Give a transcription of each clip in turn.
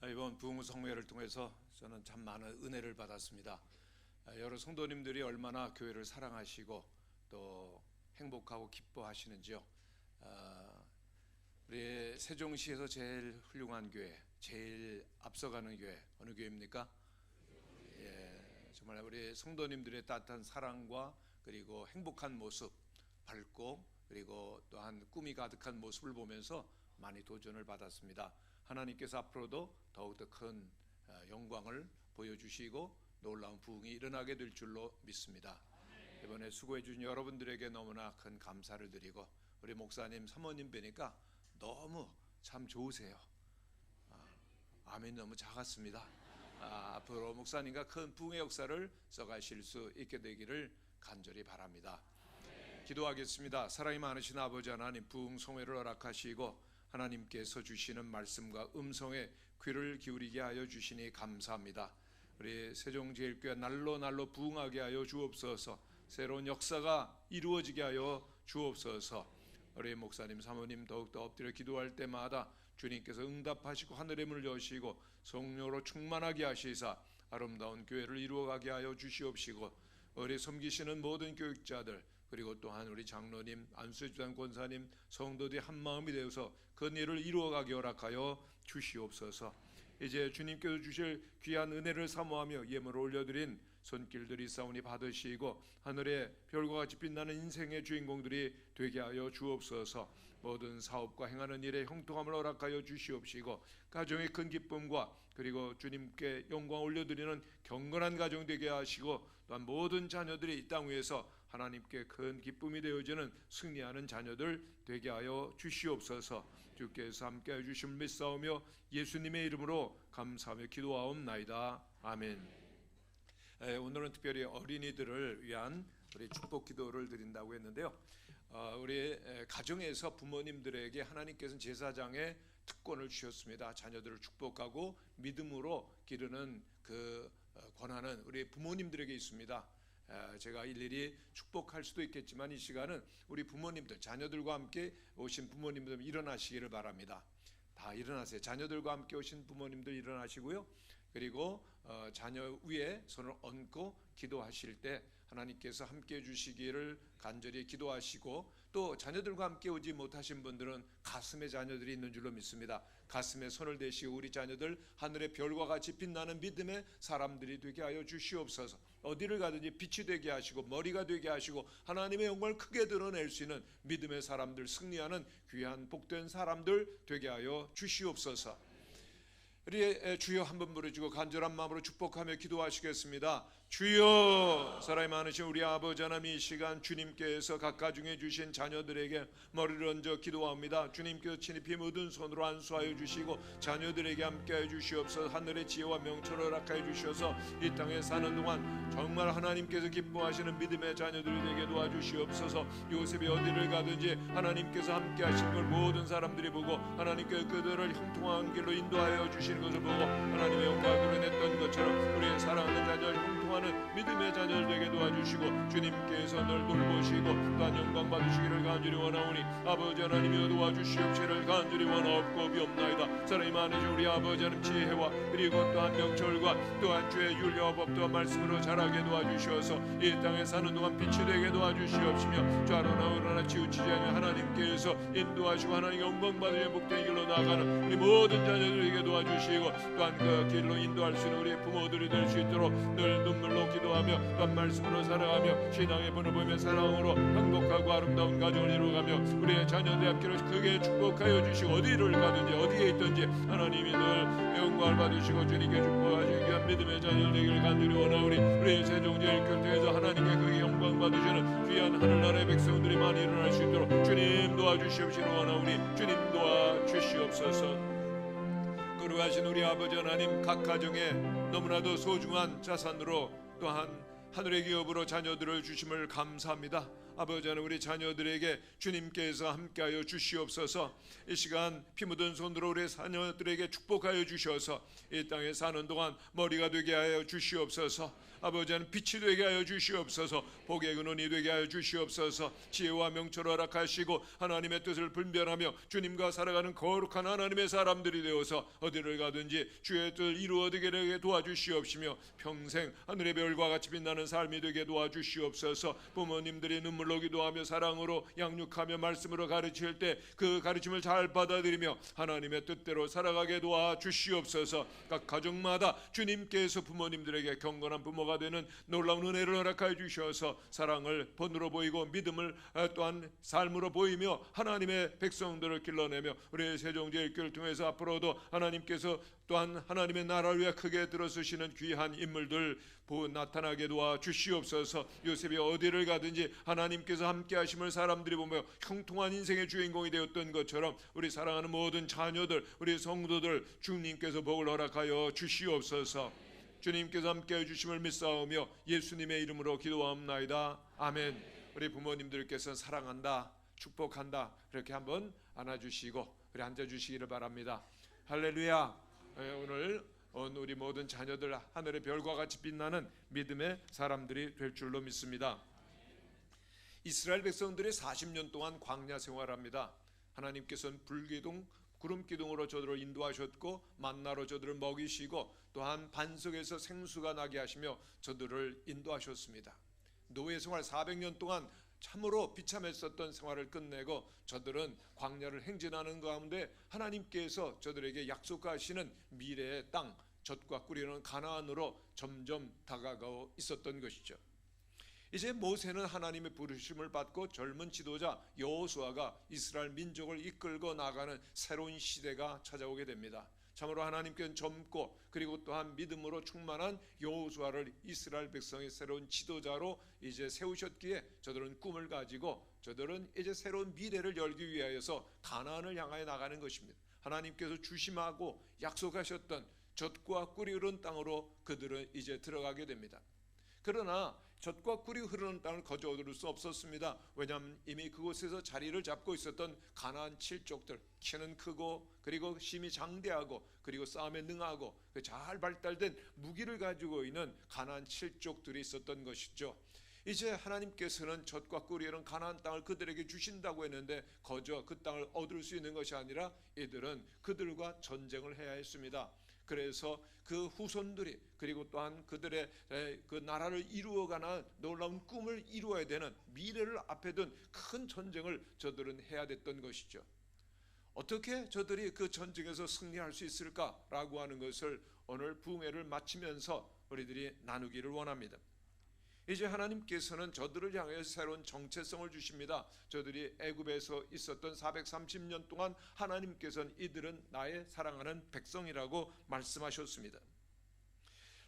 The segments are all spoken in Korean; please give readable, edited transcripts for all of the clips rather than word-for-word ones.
이번 부흥성회를 통해서 저는 참 많은 은혜를 받았습니다. 여러 성도님들이 얼마나 교회를 사랑하시고 또 행복하고 기뻐하시는지요. 우리 세종시에서 제일 훌륭한 교회, 제일 앞서가는 교회 어느 교회입니까? 정말 우리 성도님들의 따뜻한 사랑과 그리고 행복한 모습, 밝고 그리고 또한 꿈이 가득한 모습을 보면서 많이 도전을 받았습니다. 하나님께서 앞으로도 더욱더 큰 영광을 보여주시고 놀라운 부흥이 일어나게 될 줄로 믿습니다. 이번에 수고해 주신 여러분들에게 너무나 큰 감사를 드리고, 우리 목사님 사모님 뵈니까 너무 참 좋으세요. 아멘. 너무 작았습니다. 앞으로 목사님과 큰 부흥의 역사를 써가실 수 있게 되기를 간절히 바랍니다. 기도하겠습니다. 사랑이 많으신 아버지 하나님, 부흥성회를 허락하시고 하나님께서 주시는 말씀과 음성에 귀를 기울이게 하여 주시니 감사합니다. 우리 세종제일교회 날로 날로 부흥하게 하여 주옵소서. 새로운 역사가 이루어지게 하여 주옵소서. 우리 목사님 사모님 더욱더 엎드려 기도할 때마다 주님께서 응답하시고 하늘의 문을 여시고 성령으로 충만하게 하시사 아름다운 교회를 이루어가게 하여 주시옵시고, 우리 섬기시는 모든 교육자들 그리고 또한 우리 장로님, 안수주단 권사님, 성도들이 한 마음이 되어서 그 일을 이루어가게 허락하여 주시옵소서. 이제 주님께서 주실 귀한 은혜를 사모하며 예물을 올려드린 손길들이 싸우니 받으시고 하늘의 별과 같이 빛나는 인생의 주인공들이 되게 하여 주옵소서. 모든 사업과 행하는 일에 형통함을 허락하여 주시옵시고, 가정의 큰 기쁨과 그리고 주님께 영광 올려드리는 경건한 가정 되게 하시고, 또한 모든 자녀들이 이 땅 위에서 하나님께 큰 기쁨이 되어지는 승리하는 자녀들 되게 하여 주시옵소서. 주께서 함께해 주심을 믿사오며 예수님의 이름으로 감사하며 기도하옵나이다. 아멘. 오늘은 특별히 어린이들을 위한 우리 축복 기도를 드린다고 했는데요. 우리 가정에서 부모님들에게 하나님께서는 제사장의 특권을 주셨습니다. 자녀들을 축복하고 믿음으로 기르는 그 권한은 우리 부모님들에게 있습니다. 제가 일일이 축복할 수도 있겠지만 이 시간은 우리 부모님들, 자녀들과 함께 오신 부모님들 일어나시기를 바랍니다. 다 일어나세요. 자녀들과 함께 오신 부모님들 일어나시고요. 그리고 자녀 위에 손을 얹고 기도하실 때 하나님께서 함께 해주시기를 간절히 기도하시고, 또 자녀들과 함께 오지 못하신 분들은 가슴에 자녀들이 있는 줄로 믿습니다. 가슴에 손을 대시고 우리 자녀들 하늘의 별과 같이 빛나는 믿음의 사람들이 되게 하여 주시옵소서. 어디를 가든지 빛이 되게 하시고 머리가 되게 하시고 하나님의 영광을 크게 드러낼 수 있는 믿음의 사람들, 승리하는 귀한 복된 사람들 되게 하여 주시옵소서. 우리 주여 한번 부르시고 간절한 마음으로 축복하며 기도하시겠습니다. 주여, 사랑이 많으신 우리 아버지 하나님, 이 시간 주님께서 각가 중에 주신 자녀들에게 머리를 얹어 기도합니다. 주님께서 친히 피 묻은 손으로 안수하여 주시고 자녀들에게 함께해 주시옵소서. 하늘의 지혜와 명철을 허락하여 주셔서 이 땅에 사는 동안 정말 하나님께서 기뻐하시는 믿음의 자녀들이 되게 도와주시옵소서. 요셉이 어디를 가든지 하나님께서 함께하신 걸 모든 사람들이 보고 하나님께서 그들을 형통한 길로 인도하여 주시는 것을 보고 하나님의 영광을 드러냈던 것처럼 우리의 사랑하는 자녀를 형통하는 믿음의 자녀를 되게 도와주시고 주님께서 늘 돌보시고 또한 영광 받으시기를 간절히 원하오니 아버지 하나님이여 도와주시옵시기를 간절히 원하옵고 비옵나이다. 사랑이 많으신 우리 아버지 하나님, 지혜와 그리고 또한 명철과 또한 주의 율례와 법도와 말씀으로 자라게 도와주시어서 이 땅에 사는 동안 빛이 되게 도와주시옵시며 좌로나 우로나 치우치지 않으며 하나님께서 인도하시고 하나님 영광 받으며 복된 길로 나아가는 우리 모든 자녀들에게 도와주시고, 또한 그 길로 인도할 수 있는 우리 부모들이 될 수 있도록 늘 눈물로 기도하며 또한 말씀으로 살아가며 신앙의 본을 보며 사랑으로 행복하고 아름다운 가정을 이루어가며 우리의 자녀들 앞길을 크게 축복하여 주시고 어디를 가든지 어디에 있든지 하나님이 늘 영광을 받으시고 주님께 축복하시기 위한 믿음의 자녀들 되기를 간절히 원하오니 우리 세종제일교회를 통해서 하나님께 크게 영광 받으시는 귀한 하늘나라의 백성들이 많이 일어날 수 있도록 주님 도와주시옵시기를 원하오니 주님 도와주시옵소서. 거룩하신 우리 아버지 하나님, 각 가정에 너무나도 소중한 자산으로 또한 하늘의 기업으로 자녀들을 주심을 감사합니다. 아버지 하나님, 우리 자녀들에게 주님께서 함께하여 주시옵소서. 이 시간 피 묻은 손으로 우리 자녀들에게 축복하여 주셔서 이 땅에 사는 동안 머리가 되게 하여 주시옵소서. 아버지 하나님, 빛이 되게 하여 주시옵소서. 복의 근원이 되게 하여 주시옵소서. 지혜와 명철을 허락하시고 하나님의 뜻을 분별하며 주님과 살아가는 거룩한 하나님의 사람들이 되어서 어디를 가든지 주의 뜻을 이루어지게 도와주시옵시며 평생 하늘의 별과 같이 빛나는 삶이 되게 도와주시옵소서. 부모님들이 눈물로 기도하며 사랑으로 양육하며 말씀으로 가르칠 때 그 가르침을 잘 받아들이며 하나님의 뜻대로 살아가게 도와주시옵소서. 각 가정마다 주님께서 부모님들에게 경건한 부모가 되는 놀라운 은혜를 허락하여 주셔서 사랑을 본으로 보이고 믿음을 또한 삶으로 보이며 하나님의 백성들을 길러내며 우리 세종제일교회를 통해서 앞으로도 하나님께서 또한 하나님의 나라를 위해 크게 들어서시는 귀한 인물들 나타나게 도와주시옵소서. 요셉이 어디를 가든지 하나님께서 함께 하심을 사람들이 보며 형통한 인생의 주인공이 되었던 것처럼 우리 사랑하는 모든 자녀들, 우리 성도들 주님께서 복을 허락하여 주시옵소서. 주님께서 함께해 주심을 믿사오며 예수님의 이름으로 기도하옵나이다. 아멘. 우리 부모님들께서 사랑한다, 축복한다, 그렇게 한번 안아주시고 그래 앉아주시기를 바랍니다. 할렐루야. 오늘 우리 모든 자녀들 하늘의 별과 같이 빛나는 믿음의 사람들이 될 줄로 믿습니다. 이스라엘 백성들이 40년 동안 광야 생활합니다. 하나님께서는 불기둥, 구름기둥으로 저들을 인도하셨고 만나로 저들을 먹이시고 또한 반석에서 생수가 나게 하시며 저들을 인도하셨습니다. 노예 생활 400년 동안 참으로 비참했었던 생활을 끝내고 저들은 광야를 행진하는 가운데 하나님께서 저들에게 약속하시는 미래의 땅, 젖과 꿀이 가나안으로 점점 다가가고 있었던 것이죠. 이제 모세는 하나님의 부르심을 받고 젊은 지도자 여호수아가 이스라엘 민족을 이끌고 나가는 새로운 시대가 찾아오게 됩니다. 참으로 하나님께는 젊고 그리고 또한 믿음으로 충만한 여호수아를 이스라엘 백성의 새로운 지도자로 이제 세우셨기에 저들은 꿈을 가지고 저들은 이제 새로운 미래를 열기 위하여서 가나안을 향하여 나가는 것입니다. 하나님께서 주심하고 약속하셨던 젖과 꿀이 흐르는 땅으로 그들은 이제 들어가게 됩니다. 그러나 젖과 꿀이 흐르는 땅을 거저 얻을 수 없었습니다. 왜냐하면 이미 그곳에서 자리를 잡고 있었던 가나안 칠족들, 키는 크고 그리고 심이 장대하고 그리고 싸움에 능하고 잘 발달된 무기를 가지고 있는 가나안 칠족들이 있었던 것이죠. 이제 하나님께서는 젖과 꿀이 흐르는 가나안 땅을 그들에게 주신다고 했는데 거저 그 땅을 얻을 수 있는 것이 아니라 이들은 그들과 전쟁을 해야 했습니다. 그래서 그 후손들이 그리고 또한 그들의 그 나라를 이루어가는 놀라운 꿈을 이루어야 되는 미래를 앞에 둔 큰 전쟁을 저들은 해야 됐던 것이죠. 어떻게 저들이 그 전쟁에서 승리할 수 있을까라고 하는 것을 오늘 부흥회를 마치면서 우리들이 나누기를 원합니다. 이제 하나님께서는 저들을 향해 새로운 정체성을 주십니다. 저들이 애굽에서 있었던 430년 동안 하나님께서는 이들은 나의 사랑하는 백성이라고 말씀하셨습니다.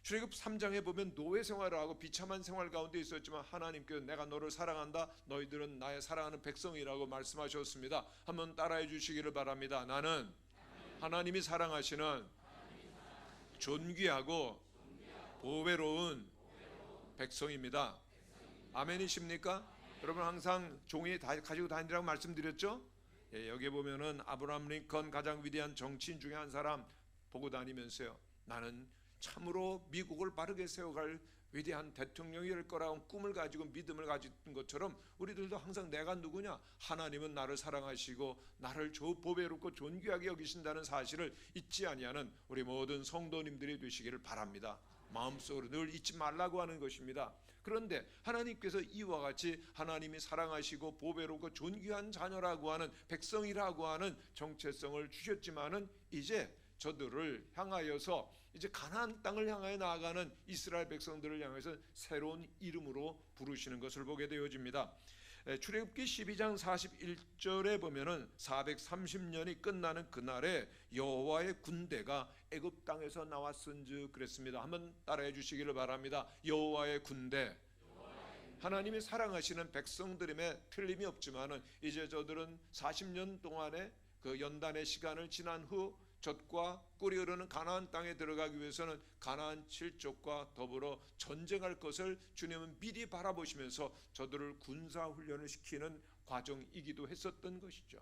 출애굽 3장에 보면 노예 생활을 하고 비참한 생활 가운데 있었지만 하나님께서 내가 너를 사랑한다, 너희들은 나의 사랑하는 백성이라고 말씀하셨습니다. 한번 따라해 주시기를 바랍니다. 나는 하나님이 사랑하시는 존귀하고 보배로운 백성입니다. 아멘이십니까? 여러분 항상 종이 가지고 다니라고 말씀드렸죠? 여기 보면은 아브라함 링컨 가장 위대한 정치인 중에 한 사람 보고 다니면서요, 나는 참으로 미국을 바르게 세워갈 위대한 대통령이 될 거라는 꿈을 가지고 믿음을 가진 것처럼 우리들도 항상 내가 누구냐? 하나님은 나를 사랑하시고 나를 보배롭고 존귀하게 여기신다는 사실을 잊지 아니하는 우리 모든 성도님들이 되시기를 바랍니다. 마음속으로 늘 잊지 말라고 하는 것입니다. 그런데 하나님께서 이와 같이 하나님이 사랑하시고 보배롭고 존귀한 자녀라고 하는 백성이라고 하는 정체성을 주셨지만은 이제 저들을 향하여서 이제 가나안 땅을 향하여 나아가는 이스라엘 백성들을 향해서 새로운 이름으로 부르시는 것을 보게 되어집니다. 출애굽기 12장 41절에 보면은 430년이 끝나는 그날에 여호와의 군대가 애굽 땅에서 나왔은즉 그랬습니다. 한번 따라해 주시기를 바랍니다. 여호와의 군대. 하나님이 사랑하시는 백성들임에 틀림이 없지만은 이제 저들은 40년 동안의 그 연단의 시간을 지난 후 젖과 꿀이 흐르는 가나안 땅에 들어가기 위해서는 가나안 7족과 더불어 전쟁할 것을 주님은 미리 바라보시면서 저들을 군사훈련을 시키는 과정이기도 했었던 것이죠.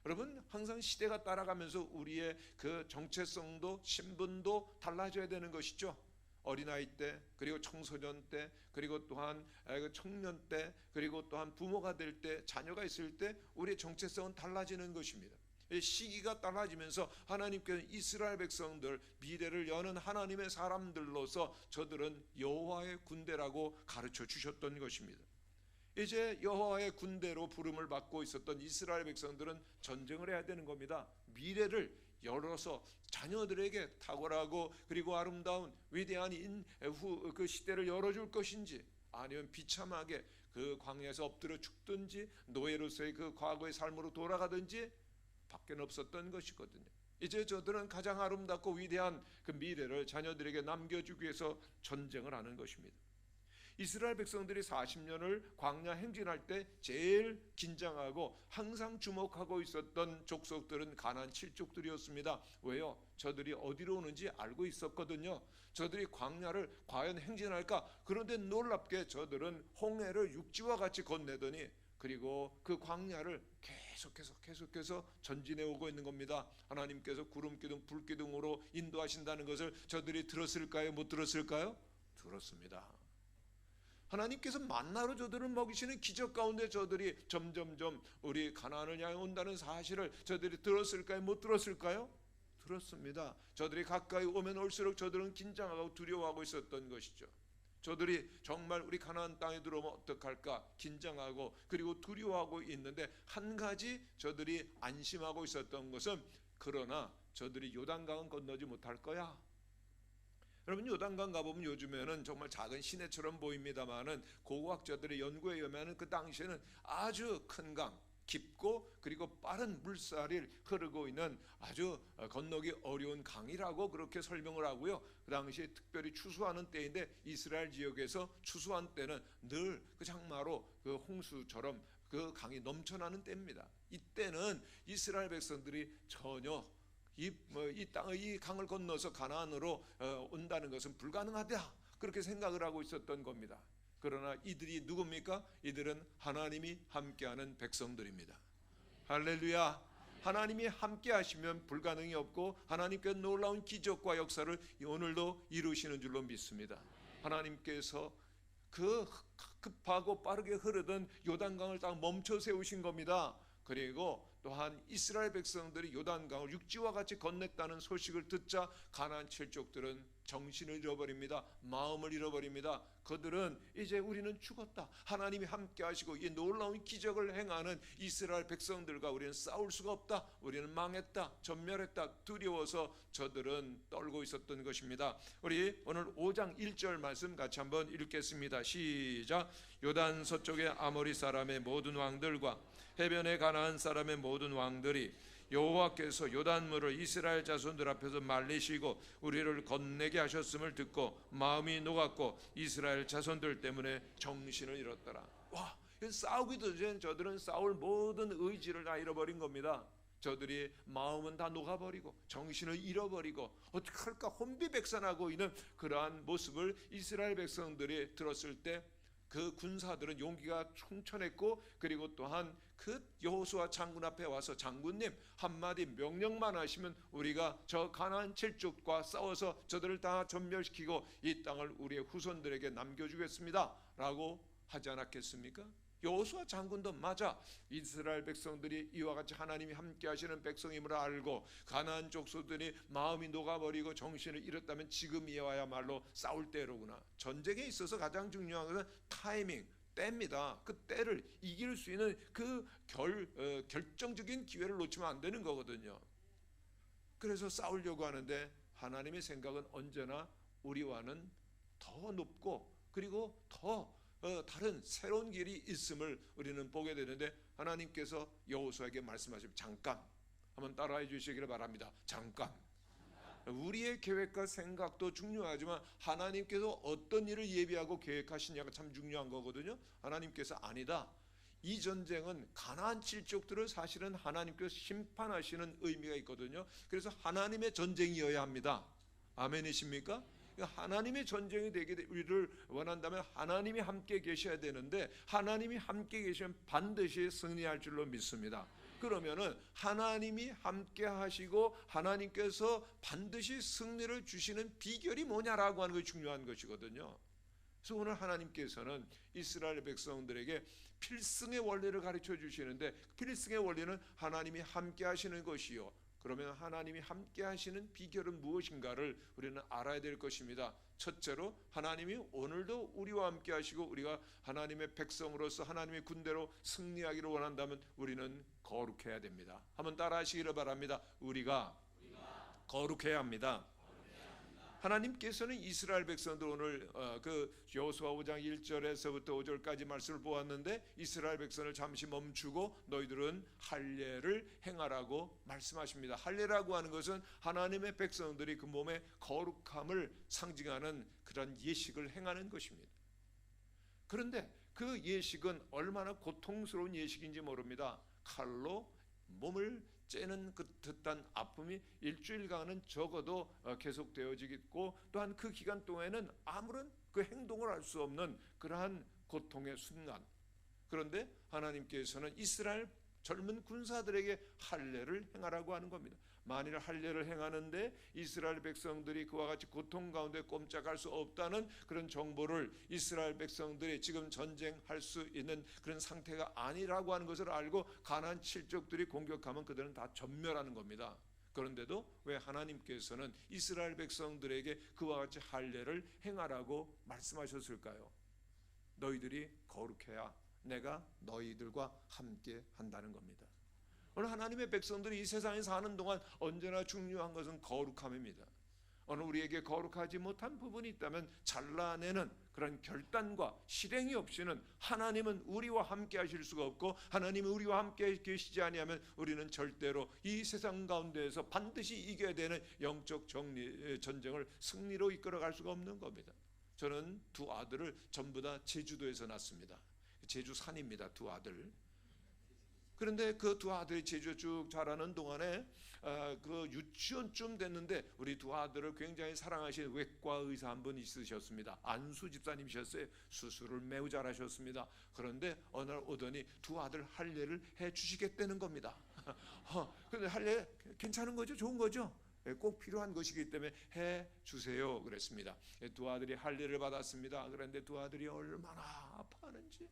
여러분, 항상 시대가 따라가면서 우리의 그 정체성도 신분도 달라져야 되는 것이죠. 어린아이 때, 그리고 청소년 때, 그리고 또한 청년 때, 그리고 또한 부모가 될 때, 자녀가 있을 때 우리의 정체성은 달라지는 것입니다. 시기가 달라지면서 하나님께서 이스라엘 백성들, 미래를 여는 하나님의 사람들로서 저들은 여호와의 군대라고 가르쳐 주셨던 것입니다. 이제 여호와의 군대로 부름을 받고 있었던 이스라엘 백성들은 전쟁을 해야 되는 겁니다. 미래를 열어서 자녀들에게 탁월하고 그리고 아름다운 위대한 그 시대를 열어줄 것인지, 아니면 비참하게 그 광야에서 엎드려 죽든지 노예로서의 그 과거의 삶으로 돌아가든지 밖에 없었던 것이거든요. 이제 저들은 가장 아름답고 위대한 그 미래를 자녀들에게 남겨주기 위해서 전쟁을 하는 것입니다. 이스라엘 백성들이 40년을 광야 행진할 때 제일 긴장하고 항상 주목하고 있었던 족속들은 가나안 7족들이었습니다. 왜요? 저들이 어디로 오는지 알고 있었거든요. 저들이 광야를 과연 행진할까? 그런데 놀랍게 저들은 홍해를 육지와 같이 건네더니 그리고 그 광야를 계속해서 전진해 오고 있는 겁니다. 하나님께서 구름기둥 불기둥으로 인도하신다는 것을 저들이 들었을까요? 못 들었을까요? 들었습니다. 하나님께서 만나로 저들을 먹이시는 기적 가운데 저들이 점점점 우리 가나안을 향해 온다는 사실을 저들이 들었을까요? 못 들었을까요? 들었습니다. 저들이 가까이 오면 올수록 저들은 긴장하고 두려워하고 있었던 것이죠. 저들이 정말 우리 가나안 땅에 들어오면 어떡할까 긴장하고 그리고 두려워하고 있는데, 한 가지 저들이 안심하고 있었던 것은, 그러나 저들이 요단강은 건너지 못할 거야. 여러분, 요단강 가보면 요즘에는 정말 작은 시내처럼 보입니다만은 고고학자들의 연구에 의하면 그 당시에는 아주 큰 강, 깊고 그리고 빠른 물살이 흐르고 있는 아주 건너기 어려운 강이라고 그렇게 설명을 하고요. 그 당시에 특별히 추수하는 때인데 이스라엘 지역에서 추수한 때는 늘 그 장마로 그 홍수처럼 그 강이 넘쳐나는 때입니다. 이때는 이스라엘 백성들이 전혀 이 강을 건너서 가나안으로 온다는 것은 불가능하다, 그렇게 생각을 하고 있었던 겁니다. 그러나 이들이 누굽니까? 이들은 하나님이 함께하는 백성들입니다. 할렐루야. 하나님이 함께 하시면 불가능이 없고 하나님께서 놀라운 기적과 역사를 오늘도 이루시는 줄로 믿습니다. 하나님께서 그 급하고 빠르게 흐르던 요단강을 딱 멈춰 세우신 겁니다. 그리고 또한 이스라엘 백성들이 요단강을 육지와 같이 건넸다는 소식을 듣자 가나안 7족들은 정신을 잃어버립니다. 마음을 잃어버립니다. 그들은 이제 우리는 죽었다, 하나님이 함께 하시고 이 놀라운 기적을 행하는 이스라엘 백성들과 우리는 싸울 수가 없다, 우리는 망했다, 전멸했다, 두려워서 저들은 떨고 있었던 것입니다. 우리 오늘 5장 1절 말씀 같이 한번 읽겠습니다. 시작. 요단 서쪽의 아모리 사람의 모든 왕들과 해변의 가나안 사람의 모든 왕들이 여호와께서 요단물을 이스라엘 자손들 앞에서 말리시고 우리를 건네게 하셨음을 듣고 마음이 녹았고 이스라엘 자손들 때문에 정신을 잃었더라. 와, 싸우기도 전에 저들은 싸울 모든 의지를 다 잃어버린 겁니다. 저들이 마음은 다 녹아버리고 정신을 잃어버리고 어떻게 할까 혼비백산하고 있는 그러한 모습을 이스라엘 백성들이 들었을 때 그 군사들은 용기가 충천했고, 그리고 또한 그 여호수아 장군 앞에 와서 장군님 한마디 명령만 하시면 우리가 저 가나안 7족과 싸워서 저들을 다 전멸시키고 이 땅을 우리의 후손들에게 남겨주겠습니다 라고 하지 않았겠습니까? 여호수아 장군도 맞아, 이스라엘 백성들이 이와 같이 하나님이 함께 하시는 백성임을 알고 가나안 족속들이 마음이 녹아버리고 정신을 잃었다면 지금이야말로 싸울 때로구나. 전쟁에 있어서 가장 중요한 것은 타이밍, 때입니다. 그 때를 이길 수 있는 그 결정적인 기회를 놓치면 안 되는 거거든요. 그래서 싸우려고 하는데 하나님의 생각은 언제나 우리와는 더 높고 그리고 더 다른 새로운 길이 있음을 우리는 보게 되는데, 하나님께서 여호수아에게 말씀하시면 잠깐, 한번 따라해 주시기를 바랍니다. 잠깐. 우리의 계획과 생각도 중요하지만 하나님께서 어떤 일을 예비하고 계획하시냐가 참 중요한 거거든요. 하나님께서 아니다, 이 전쟁은 가나안 칠족들을 사실은 하나님께서 심판하시는 의미가 있거든요. 그래서 하나님의 전쟁이어야 합니다. 아멘이십니까? 하나님의 전쟁이 되기를 원한다면 하나님이 함께 계셔야 되는데, 하나님이 함께 계시면 반드시 승리할 줄로 믿습니다. 그러면은 하나님이 함께 하시고 하나님께서 반드시 승리를 주시는 비결이 뭐냐라고 하는 것이 중요한 것이거든요. 그래서 오늘 하나님께서는 이스라엘 백성들에게 필승의 원리를 가르쳐 주시는데, 필승의 원리는 하나님이 함께 하시는 것이요, 그러면 하나님이 함께 하시는 비결은 무엇인가를 우리는 알아야 될 것입니다. 첫째로, 하나님이 오늘도 우리와 함께 하시고 우리가 하나님의 백성으로서 하나님의 군대로 승리하기를 원한다면 우리는 거룩해야 됩니다. 한번 따라 하시기를 바랍니다. 우리가 거룩해야 합니다. 하나님께서는 이스라엘 백성들, 오늘 그 여호수아 5장 1절에서부터 5절까지 말씀을 보았는데, 이스라엘 백성을 잠시 멈추고 너희들은 할례를 행하라고 말씀하십니다. 할례라고 하는 것은 하나님의 백성들이 그 몸의 거룩함을 상징하는 그런 예식을 행하는 것입니다. 그런데 그 예식은 얼마나 고통스러운 예식인지 모릅니다. 칼로 몸을 째는 그 듯한 아픔이 일주일간은 적어도 계속되어지고, 또한 그 기간 동안에는 아무런 그 행동을 할 수 없는 그러한 고통의 순간. 그런데 하나님께서는 이스라엘 젊은 군사들에게 할례를 행하라고 하는 겁니다. 만일 할례를 행하는데 이스라엘 백성들이 그와 같이 고통 가운데 꼼짝할 수 없다는 그런 정보를, 이스라엘 백성들이 지금 전쟁할 수 있는 그런 상태가 아니라고 하는 것을 알고 가나안 칠족들이 공격하면 그들은 다 전멸하는 겁니다. 그런데도 왜 하나님께서는 이스라엘 백성들에게 그와 같이 할례를 행하라고 말씀하셨을까요? 너희들이 거룩해야 내가 너희들과 함께 한다는 겁니다. 오늘 하나님의 백성들이 이 세상에 사는 동안 언제나 중요한 것은 거룩함입니다. 오늘 우리에게 거룩하지 못한 부분이 있다면 잘라내는 그런 결단과 실행이 없이는 하나님은 우리와 함께 하실 수가 없고, 하나님이 우리와 함께 계시지 아니하면 우리는 절대로 이 세상 가운데에서 반드시 이겨야 되는 영적 전쟁을 승리로 이끌어갈 수가 없는 겁니다. 저는 두 아들을 전부 다 제주도에서 낳습니다. 제주 산입니다. 두 아들. 그런데 그 두 아들이 제주에 쭉 자라는 동안에 그 유치원쯤 됐는데 우리 두 아들을 굉장히 사랑하시는 외과 의사 한 분 있으셨습니다. 안수 집사님이셨어요. 수술을 매우 잘하셨습니다. 그런데 어느 날 오더니 두 아들 할례를 해 주시겠다는 겁니다. 그런데 할례 괜찮은 거죠? 좋은 거죠? 꼭 필요한 것이기 때문에 해 주세요 그랬습니다. 두 아들이 할례를 받았습니다. 그런데 두 아들이 얼마나 아파하는지,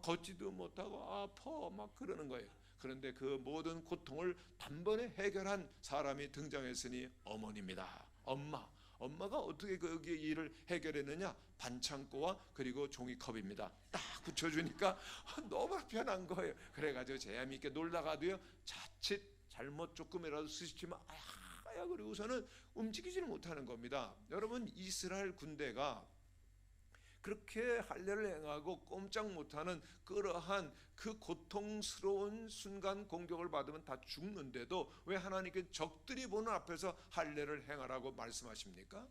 걷지도 못하고 아파 막 그러는 거예요. 그런데 그 모든 고통을 단번에 해결한 사람이 등장했으니 어머니입니다. 엄마가 어떻게 그 일을 해결했느냐? 반창고와 그리고 종이컵입니다. 딱 붙여주니까 너무 편한 거예요. 그래가지고 재미있게 놀다가도요, 자칫 잘못 조금이라도 스치면 아야 그리고서는 움직이지를 못하는 겁니다. 여러분, 이스라엘 군대가 그렇게 할례를 행하고 꼼짝 못하는 그러한 그 고통스러운 순간 공격을 받으면 다 죽는데도 왜 하나님께 적들이 보는 앞에서 할례를 행하라고 말씀하십니까?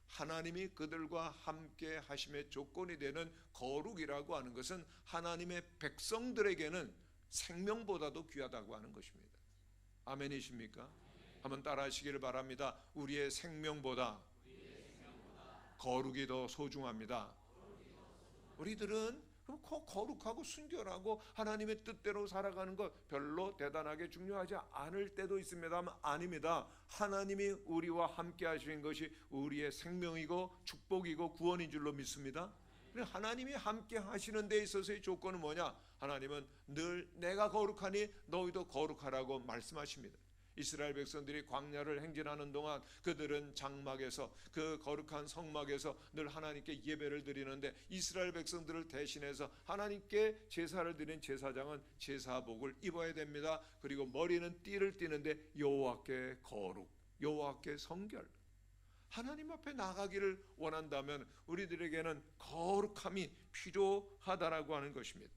하나님이 그들과 함께 하심의 조건이 되는 거룩이라고 하는 것은 하나님의 백성들에게는 생명보다도 귀하다고 하는 것입니다. 아멘이십니까? 한번 따라 하시기를 바랍니다. 우리의 생명보다 거룩이 더 소중합니다. 우리들은 거룩하고 순결하고 하나님의 뜻대로 살아가는 것 별로 대단하게 중요하지 않을 때도 있습니다만 아닙니다. 하나님이 우리와 함께 하시는 것이 우리의 생명이고 축복이고 구원인 줄로 믿습니다. 하나님이 함께 하시는 데 있어서의 조건은 뭐냐? 하나님은 늘 내가 거룩하니 너희도 거룩하라고 말씀하십니다. 이스라엘 백성들이 광야를 행진하는 동안 그들은 장막에서, 그 거룩한 성막에서 늘 하나님께 예배를 드리는데, 이스라엘 백성들을 대신해서 하나님께 제사를 드린 제사장은 제사복을 입어야 됩니다. 그리고 머리는 띠를 띠는데 여호와께 거룩, 여호와께 성결, 하나님 앞에 나가기를 원한다면 우리들에게는 거룩함이 필요하다라고 하는 것입니다.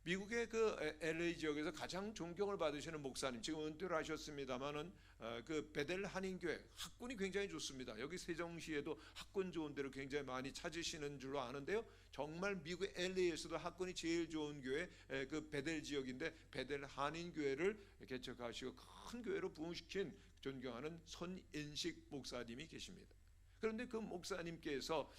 미국의 그 LA 지역에서 가장 존경을 받으시는 목사님, 지금 은퇴를 하셨습니다만은 그 베델 한인교회 학군이 굉장히 좋습니다. 여기 세종시에도 학군 좋은 데를 굉장히 많이 찾으시는 줄로 아는데요. 정말 미국 LA에서도 학군이 제일 좋은 교회 그 베델 지역인데 베델 한인교회를 개척하시고 큰 교회로 부흥시킨 존경하는 손인식 목사님이 계십니다. 그런데 그 목사님께서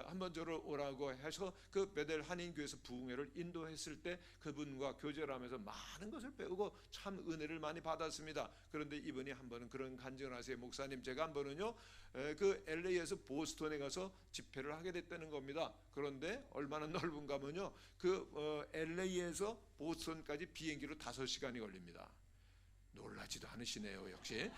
한번 저를 오라고 해서 그 베델 한인교회에서 부흥회를 인도했을 때 그분과 교제를 하면서 많은 것을 배우고 참 은혜를 많이 받았습니다. 그런데 이분이 한 번은 그런 간증을 하세요. 목사님, 제가 한 번은요 그 LA에서 보스턴에 가서 집회를 하게 됐다는 겁니다. 그런데 얼마나 넓은가 하면요 그 LA에서 보스턴까지 비행기로 5시간이 걸립니다. 놀라지도 않으시네요. 역시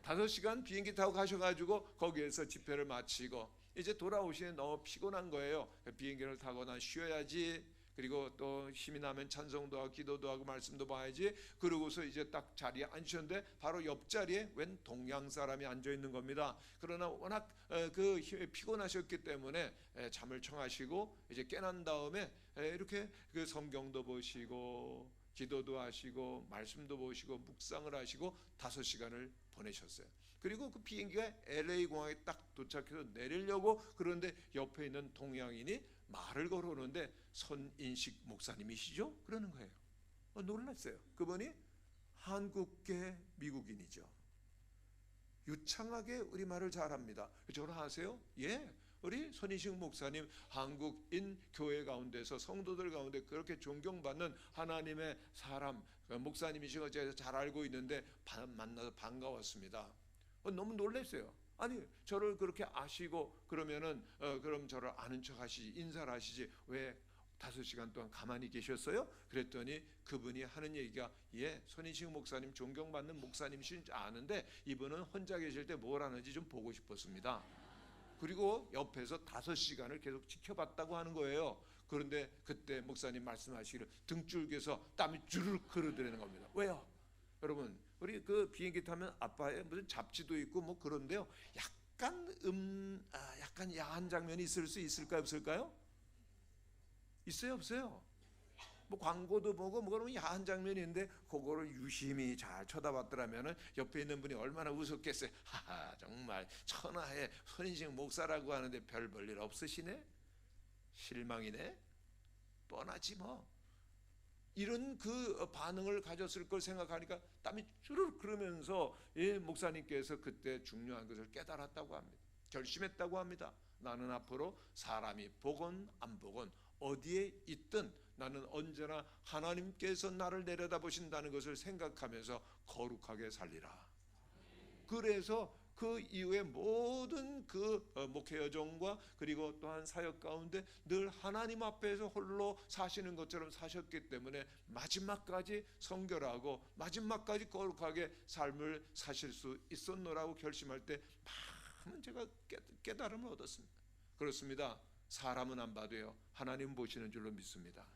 5시간 비행기 타고 가셔가지고 거기에서 집회를 마치고 이제 돌아오시는 너무 피곤한 거예요. 비행기를 타고 난 쉬어야지, 그리고 또 힘이 나면 찬송도 하고 기도도 하고 말씀도 봐야지. 그러고서 이제 딱 자리에 앉으셨는데 바로 옆자리에 웬 동양 사람이 앉아 있는 겁니다. 그러나 워낙 그 피곤하셨기 때문에 잠을 청하시고 이제 깨난 다음에 이렇게 그 성경도 보시고 기도도 하시고 말씀도 보시고 묵상을 하시고 5시간을 보내셨어요. 그리고 그 비행기가 LA 공항에 딱 도착해서 내리려고 그런데 옆에 있는 동양인이 말을 걸어오는데 손인식 목사님이시죠? 그러는 거예요. 놀랐어요. 그분이 한국계 미국인이죠. 유창하게 우리말을 잘합니다. 전화 하세요? 예. 우리 손인식 목사님 한국인 교회 가운데서 성도들 가운데 그렇게 존경받는 하나님의 사람 목사님이시고 제가 잘 알고 있는데 만나서 반가웠습니다. 너무 놀랐어요. 아니 저를 그렇게 아시고 그러면은 그럼 저를 아는 척 하시지, 인사를 하시지 왜 5시간 동안 가만히 계셨어요? 그랬더니 그분이 하는 얘기가 손인식 목사님 존경받는 목사님이신 줄 아는데 이분은 혼자 계실 때 뭘 하는지 좀 보고 싶었습니다. 그리고 옆에서 5시간을 계속 지켜봤다고 하는 거예요. 그런데 그때 목사님 말씀하시기를 등줄기에서 땀이 주르륵 흐르더라는 겁니다. 왜요? 여러분 우리 그 비행기 타면 앞에 무슨 잡지도 있고 뭐 그런데요. 약간 야한 장면이 있을 수 있을까요? 없을까요? 있어요? 없어요? 뭐 광고도 보고 뭐 그러면 야한 장면인데 그거를 유심히 잘 쳐다봤더라면은 옆에 있는 분이 얼마나 웃었겠어요. 하하 정말 천하의 손인식 목사라고 하는데 별 볼일 없으시네. 실망이네. 뻔하지 뭐. 이런 그 반응을 가졌을 걸 생각하니까 땀이 주르륵 흐르면서 목사님께서 그때 중요한 것을 깨달았다고 합니다. 결심했다고 합니다. 나는 앞으로 사람이 보건 안 보건 어디에 있든 나는 언제나 하나님께서 나를 내려다보신다는 것을 생각하면서 거룩하게 살리라. 그래서 그 이후에 모든 그 목회 여정과 그리고 또한 사역 가운데 늘 하나님 앞에서 홀로 사시는 것처럼 사셨기 때문에 마지막까지 성결하고 마지막까지 거룩하게 삶을 사실 수 있었노라고 결심할 때 많은 제가 깨달음을 얻었습니다. 그렇습니다. 사람은 안 봐도요 하나님 보시는 줄로 믿습니다.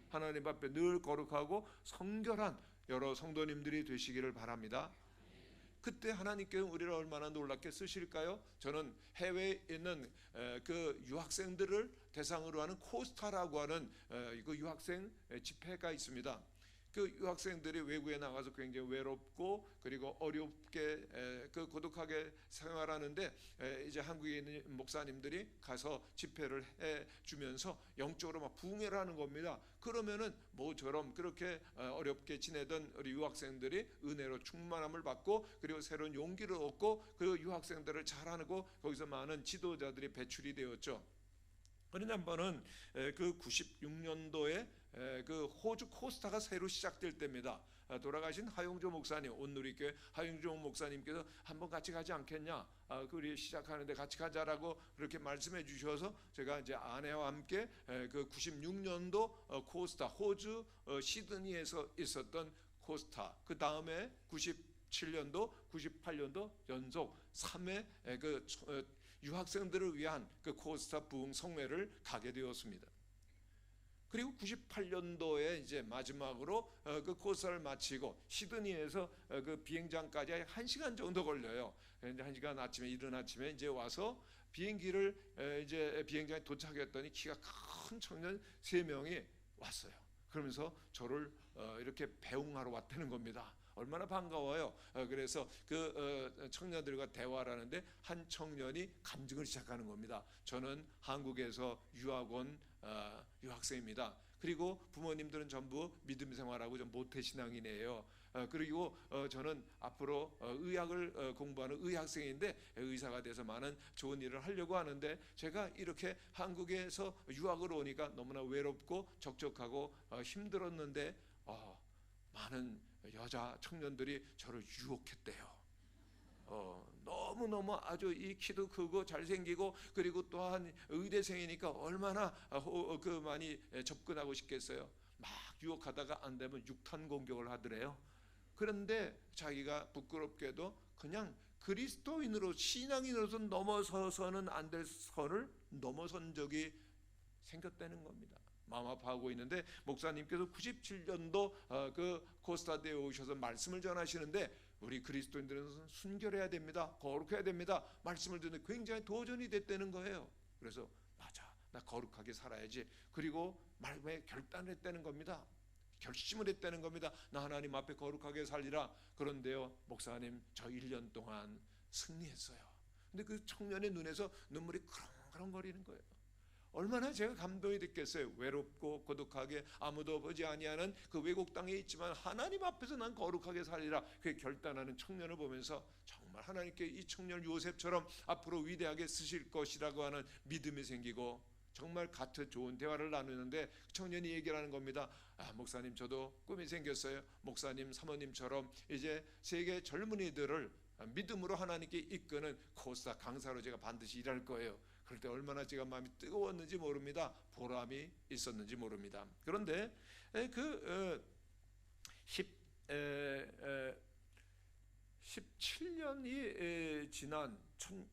하나님 앞에 늘 거룩하고 성결한 여러 성도님들이 되시기를 바랍니다. 그때 하나님께서 우리를 얼마나 놀랍게 쓰실까요? 저는 해외에 있는 그 유학생들을 대상으로 하는 코스타라고 하는 그 유학생 집회가 있습니다. 그 유학생들이 외국에 나가서 굉장히 외롭고 그리고 어렵게 그 고독하게 생활하는데 이제 한국에 있는 목사님들이 가서 집회를 해주면서 영적으로 막 부흥회를 하는 겁니다. 그러면은 모처럼 그렇게 어렵게 지내던 우리 유학생들이 은혜로 충만함을 받고 그리고 새로운 용기를 얻고 그 유학생들을 잘하고 거기서 많은 지도자들이 배출이 되었죠. 그런데 한 번은 그 96년도에 그 호주 코스타가 새로 시작될 때입니다. 돌아가신 하용조 목사님, 온누리교회 하용조 목사님께서 한번 같이 가지 않겠냐? 우리 시작하는데 같이 가자라고 그렇게 말씀해 주셔서 제가 이제 아내와 함께 그 96년도 코스타 호주 시드니에서 있었던 코스타, 그 다음에 97년도, 98년도 연속 3회 그 유학생들을 위한 그 코스타 부흥 성회를 가게 되었습니다. 그리고 98년도에 이제 마지막으로 그 코스타를 마치고 시드니에서 그 비행장까지 1시간 정도 걸려요. 이제 1시간 아침에 이른 아침에 이제 와서 비행기를 이제 비행장에 도착했더니 키가 큰 청년 3명이 왔어요. 그러면서 저를 이렇게 배웅하러 왔다는 겁니다. 얼마나 반가워요. 그래서 그 청년들과 대화를 하는데 한 청년이 간증을 시작하는 겁니다. 저는 한국에서 유학 온 유학생입니다. 그리고 부모님들은 전부 믿음 생활하고 좀 모태신앙이네요. 그리고 저는 앞으로 의학을 공부하는 의학생인데 의사가 돼서 많은 좋은 일을 하려고 하는데 제가 이렇게 한국에서 유학을 오니까 너무나 외롭고 적적하고 힘들었는데 많은 여자 청년들이 저를 유혹했대요. 너무너무 아주 이 키도 크고 잘생기고 그리고 또한 의대생이니까 얼마나 많이 접근하고 싶겠어요. 막 유혹하다가 안 되면 육탄 공격을 하더래요. 그런데 자기가 부끄럽게도 그냥 그리스도인으로 신앙인으로서 넘어서서는 안 될 선을 넘어선 적이 생겼다는 겁니다. 마음 아파하고 있는데 목사님께서 97년도 그 코스타드에 오셔서 말씀을 전하시는데 우리 그리스도인들은 순결해야 됩니다. 거룩해야 됩니다. 말씀을 듣는데 굉장히 도전이 됐다는 거예요. 그래서 맞아, 나 거룩하게 살아야지. 그리고 말에 결단을 했다는 겁니다. 결심을 했다는 겁니다. 나 하나님 앞에 거룩하게 살리라. 그런데요, 목사님 저 1년 동안 승리했어요. 근데 그 청년의 눈에서 눈물이 그렁그렁거리는 거예요. 얼마나 제가 감동이 됐겠어요. 외롭고 고독하게 아무도 보지 아니하는 그 외국 땅에 있지만 하나님 앞에서 난 거룩하게 살리라 그 결단하는 청년을 보면서 정말 하나님께 이 청년 요셉처럼 앞으로 위대하게 쓰실 것이라고 하는 믿음이 생기고 정말 같은 좋은 대화를 나누는데 청년이 얘기를 하는 겁니다. 목사님 저도 꿈이 생겼어요. 목사님 사모님처럼 이제 세계 젊은이들을 믿음으로 하나님께 이끄는 코스타 강사로 제가 반드시 일할 거예요. 그럴 때 얼마나 제가 마음이 뜨거웠는지 모릅니다. 보람이 있었는지 모릅니다. 그런데 그 17년이 지난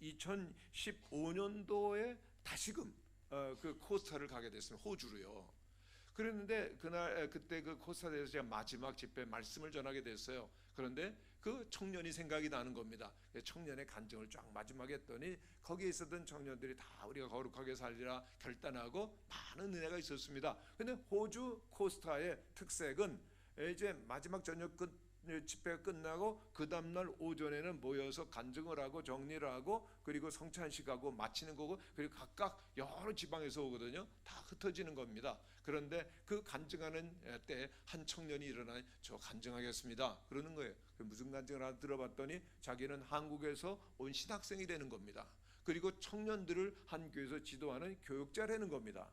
2015년도에 다시금 그 코스타를 가게 됐습니다. 호주로요. 그랬는데 그때 그 코스타에서 제가 마지막 집회 말씀을 전하게 됐어요. 그런데 그 청년이 생각이 나는 겁니다. 청년의 간증을 쫙 마지막에 했더니 거기에 있었던 청년들이 다 우리가 거룩하게 살리라 결단하고 많은 은혜가 있었습니다. 근데 호주 코스타의 특색은 이제 마지막 저녁 집회가 끝나고 그 다음날 오전에는 모여서 간증을 하고 정리를 하고 그리고 성찬식하고 마치는 거고 그리고 각각 여러 지방에서 오거든요. 다 흩어지는 겁니다. 그런데 그 간증하는 때 한 청년이 일어나 저 간증하겠습니다 그러는 거예요. 무슨 간증을 하나 들어봤더니 자기는 한국에서 온 신학생이 되는 겁니다. 그리고 청년들을 한 교회에서 지도하는 교육자라는 겁니다.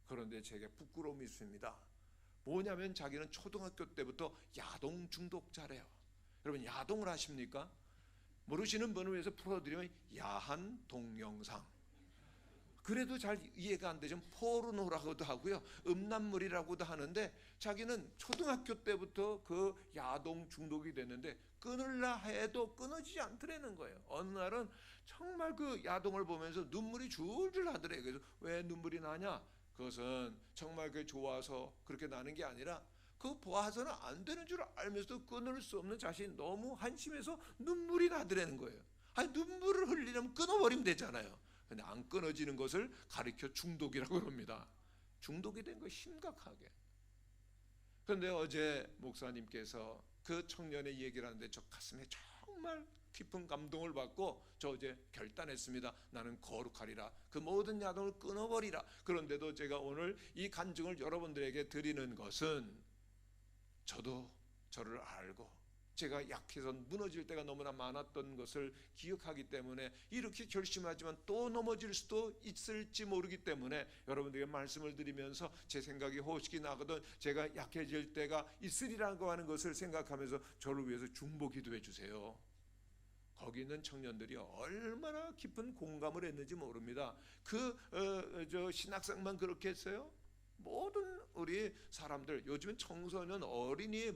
그런데 제게 부끄러움이 있습니다. 뭐냐면 자기는 초등학교 때부터 야동 중독자래요. 여러분 야동을 아십니까? 모르시는 분을 위해서 풀어드리면 야한 동영상. 그래도 잘 이해가 안 되죠. 포르노라고도 하고요, 음란물이라고도 하는데 자기는 초등학교 때부터 그 야동 중독이 됐는데 끊으려 해도 끊어지지 않더라는 거예요. 어느 날은 정말 그 야동을 보면서 눈물이 줄줄 나더래요. 그래서 왜 눈물이 나냐? 그것은 정말 그 좋아서 그렇게 나는 게 아니라 그 보아서는 안 되는 줄 알면서도 끊을 수 없는 자신이 너무 한심해서 눈물이 나더라는 거예요. 아니 눈물을 흘리려면 끊어버리면 되잖아요. 근데 안 끊어지는 것을 가리켜 중독이라고 합니다. 중독이 된 거 심각하게. 그런데 어제 목사님께서 그 청년의 얘기를 하는데 저 가슴에 정말 깊은 감동을 받고 저 어제 결단했습니다. 나는 거룩하리라. 그 모든 야동을 끊어버리라. 그런데도 제가 오늘 이 간증을 여러분들에게 드리는 것은 저도 저를 알고 제가 약해서 무너질 때가 너무나 많았던 것을 기억하기 때문에 이렇게 결심하지만 또 넘어질 수도 있을지 모르기 때문에 여러분들에게 말씀을 드리면서 제 생각이 호식이 나거든 제가 약해질 때가 있으리라고 하는 것을 생각하면서 저를 위해서 중보 기도해 주세요. 거기 있는 청년들이 얼마나 깊은 공감을 했는지 모릅니다. 저 신학생만 그렇게 했어요? 모든 우리 사람들 요즘은 청소년, 어린이,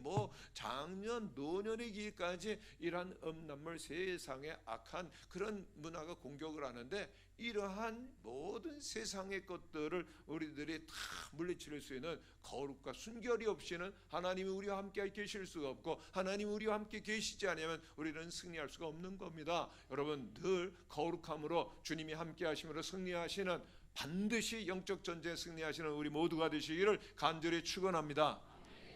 장년, 노년의 길까지 이러한 음란물 세상의 악한 그런 문화가 공격을 하는데 이러한 모든 세상의 것들을 우리들이 다 물리칠 수 있는 거룩과 순결이 없이는 하나님이 우리와 함께 계실 수가 없고 하나님이 우리와 함께 계시지 않으면 우리는 승리할 수가 없는 겁니다. 여러분 늘 거룩함으로 주님이 함께 하심으로 승리하시는 반드시 영적 전쟁에 승리하시는 우리 모두가 되시기를 간절히 축원합니다.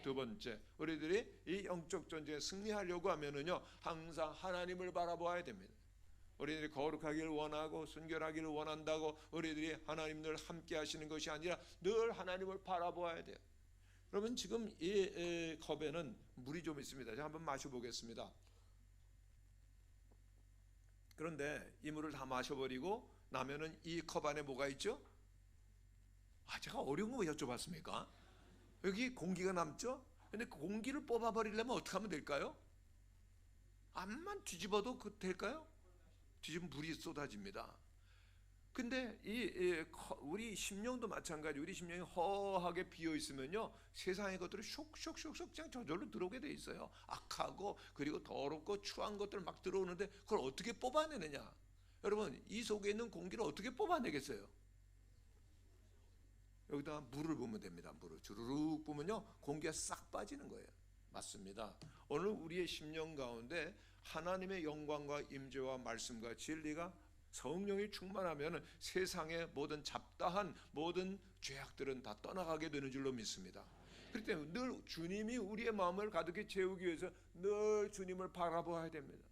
두 번째, 우리들이 이 영적 전쟁에 승리하려고 하면은요, 항상 하나님을 바라보아야 됩니다. 우리들이 거룩하기를 원하고 순결하기를 원한다고 우리들이 하나님 늘 함께 하시는 것이 아니라 늘 하나님을 바라보아야 돼요. 여러분, 지금 이 컵에는 물이 좀 있습니다. 제가 한번 마셔보겠습니다. 그런데 이 물을 다 마셔버리고 나면은 이 컵 안에 뭐가 있죠? 제가 어려운 거 여쭤봤습니까? 여기 공기가 남죠? 근데 그 공기를 뽑아버리려면 어떻게 하면 될까요? 암만 뒤집어도 될까요? 뒤집으면 물이 쏟아집니다. 근데 우리 심령도 마찬가지. 우리 심령이 허하게 비어 있으면요, 세상의 것들이 쇽쇽쇽 그냥 저절로 들어오게 돼 있어요. 악하고 그리고 더럽고 추한 것들 막 들어오는데 그걸 어떻게 뽑아내느냐? 여러분, 이 속에 있는 공기를 어떻게 뽑아내겠어요? 여기다가 물을 부으면 됩니다. 물을 주르륵 부으면요, 공기가 싹 빠지는 거예요. 맞습니다. 오늘 우리의 심령 가운데 하나님의 영광과 임재와 말씀과 진리가 성령이 충만하면 세상의 모든 잡다한 모든 죄악들은 다 떠나가게 되는 줄로 믿습니다. 그렇기 때문에 늘 주님이 우리의 마음을 가득히 채우기 위해서 늘 주님을 바라봐야 됩니다.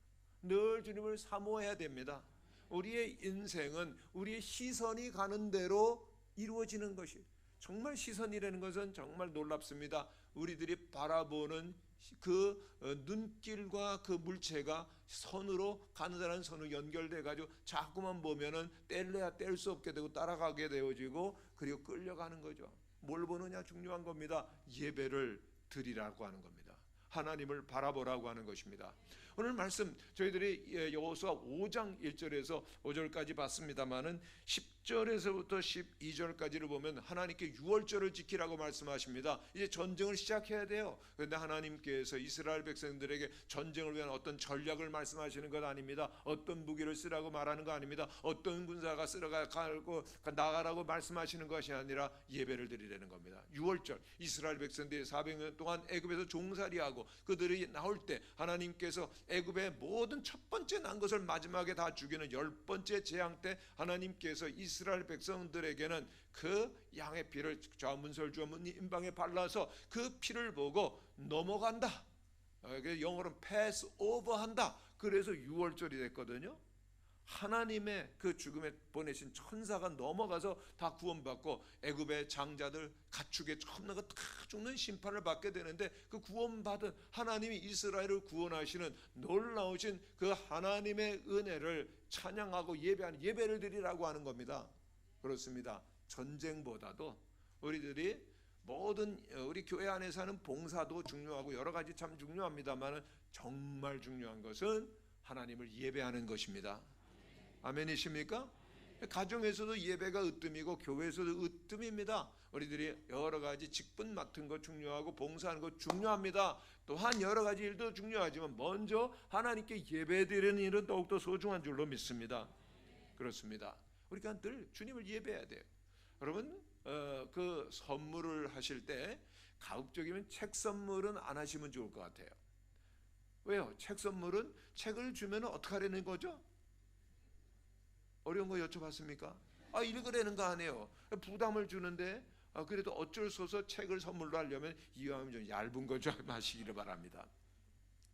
늘 주님을 사모해야 됩니다. 우리의 인생은 우리의 시선이 가는 대로 이루어지는 것이, 정말 시선이라는 것은 정말 놀랍습니다. 우리들이 바라보는 그 눈길과 그 물체가 선으로 가느다란 선으로 연결돼 가지고 자꾸만 보면은 뗄래야 뗄 수 없게 되고 따라가게 되어지고 그리고 끌려가는 거죠. 뭘 보느냐 중요한 겁니다. 예배를 드리라고 하는 겁니다. 하나님을 바라보라고 하는 것입니다. 오늘 말씀 저희들이 여호수아 5장 1절에서 5절까지 봤습니다마는 10절에서부터 12절까지를 보면 하나님께 유월절을 지키라고 말씀하십니다. 이제 전쟁을 시작해야 돼요. 그런데 하나님께서 이스라엘 백성들에게 전쟁을 위한 어떤 전략을 말씀하시는 것 아닙니다. 어떤 무기를 쓰라고 말하는 거 아닙니다. 어떤 군사가 쓰라고 나가라고 말씀하시는 것이 아니라 예배를 드리라는 겁니다. 유월절, 이스라엘 백성들이 400년 동안 애굽에서 종살이하고 그들이 나올 때 하나님께서 애굽의 모든 첫 번째 난 것을 마지막에 다 죽이는 10번째 재앙 때 하나님께서 이스라엘 백성들에게는 그 양의 피를 좌문설 주문 임방에 발라서 그 피를 보고 넘어간다. 영어로는 pass over 한다. 그래서 유월절이 됐거든요. 하나님의 그 죽음에 보내신 천사가 넘어가서 다 구원받고 애굽의 장자들 가축의 처음난 거 다 죽는 심판을 받게 되는데, 그 구원받은 하나님이 이스라엘을 구원하시는 놀라우신 그 하나님의 은혜를 찬양하고 예배하는, 예배를 드리라고 하는 겁니다. 그렇습니다. 전쟁보다도 우리들이 모든 우리 교회 안에서 하는 봉사도 중요하고 여러 가지 참 중요합니다만 정말 중요한 것은 하나님을 예배하는 것입니다. 아멘이십니까? 가정에서도 예배가 으뜸이고 교회에서도 으뜸입니다. 우리들이 여러 가지 직분 맡은 것 중요하고 봉사하는 것 중요합니다. 또한 여러 가지 일도 중요하지만 먼저 하나님께 예배드리는 일은 더욱더 소중한 줄로 믿습니다. 그렇습니다. 우리가 늘 주님을 예배해야 돼요. 여러분, 그 선물을 하실 때 가급적이면 책 선물은 안 하시면 좋을 것 같아요. 왜요? 책 선물은 책을 주면 어떻게 하려는 거죠? 어려운 거 여쭤봤습니까? 읽으라는 거 아니에요. 부담을 주는데 그래도 어쩔 수 없어 책을 선물로 하려면 이왕이면 좀 얇은 거 좀 하시기를 바랍니다.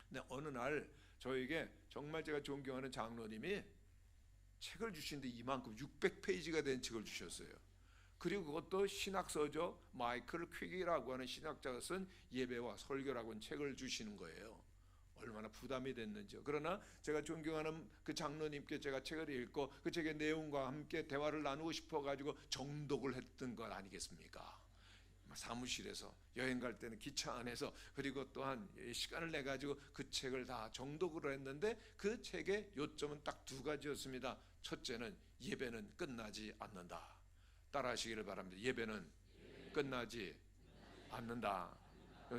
근데 어느 날 저에게 정말 제가 존경하는 장로님이 책을 주시는데 이만큼 600페이지가 된 책을 주셨어요. 그리고 그것도 신학서죠. 마이클 퀵이라고 하는 신학자가 쓴 예배와 설교라고 하는 책을 주시는 거예요. 얼마나 부담이 됐는지요. 그러나 제가 존경하는 그 장로님께 제가 책을 읽고 그 책의 내용과 함께 대화를 나누고 싶어 가지고 정독을 했던 것 아니겠습니까? 사무실에서, 여행 갈 때는 기차 안에서, 그리고 또한 시간을 내 가지고 그 책을 다 정독을 했는데 그 책의 요점은 딱 두 가지였습니다. 첫째는 예배는 끝나지 않는다. 따라하시기를 바랍니다. 예배는 끝나지 않는다.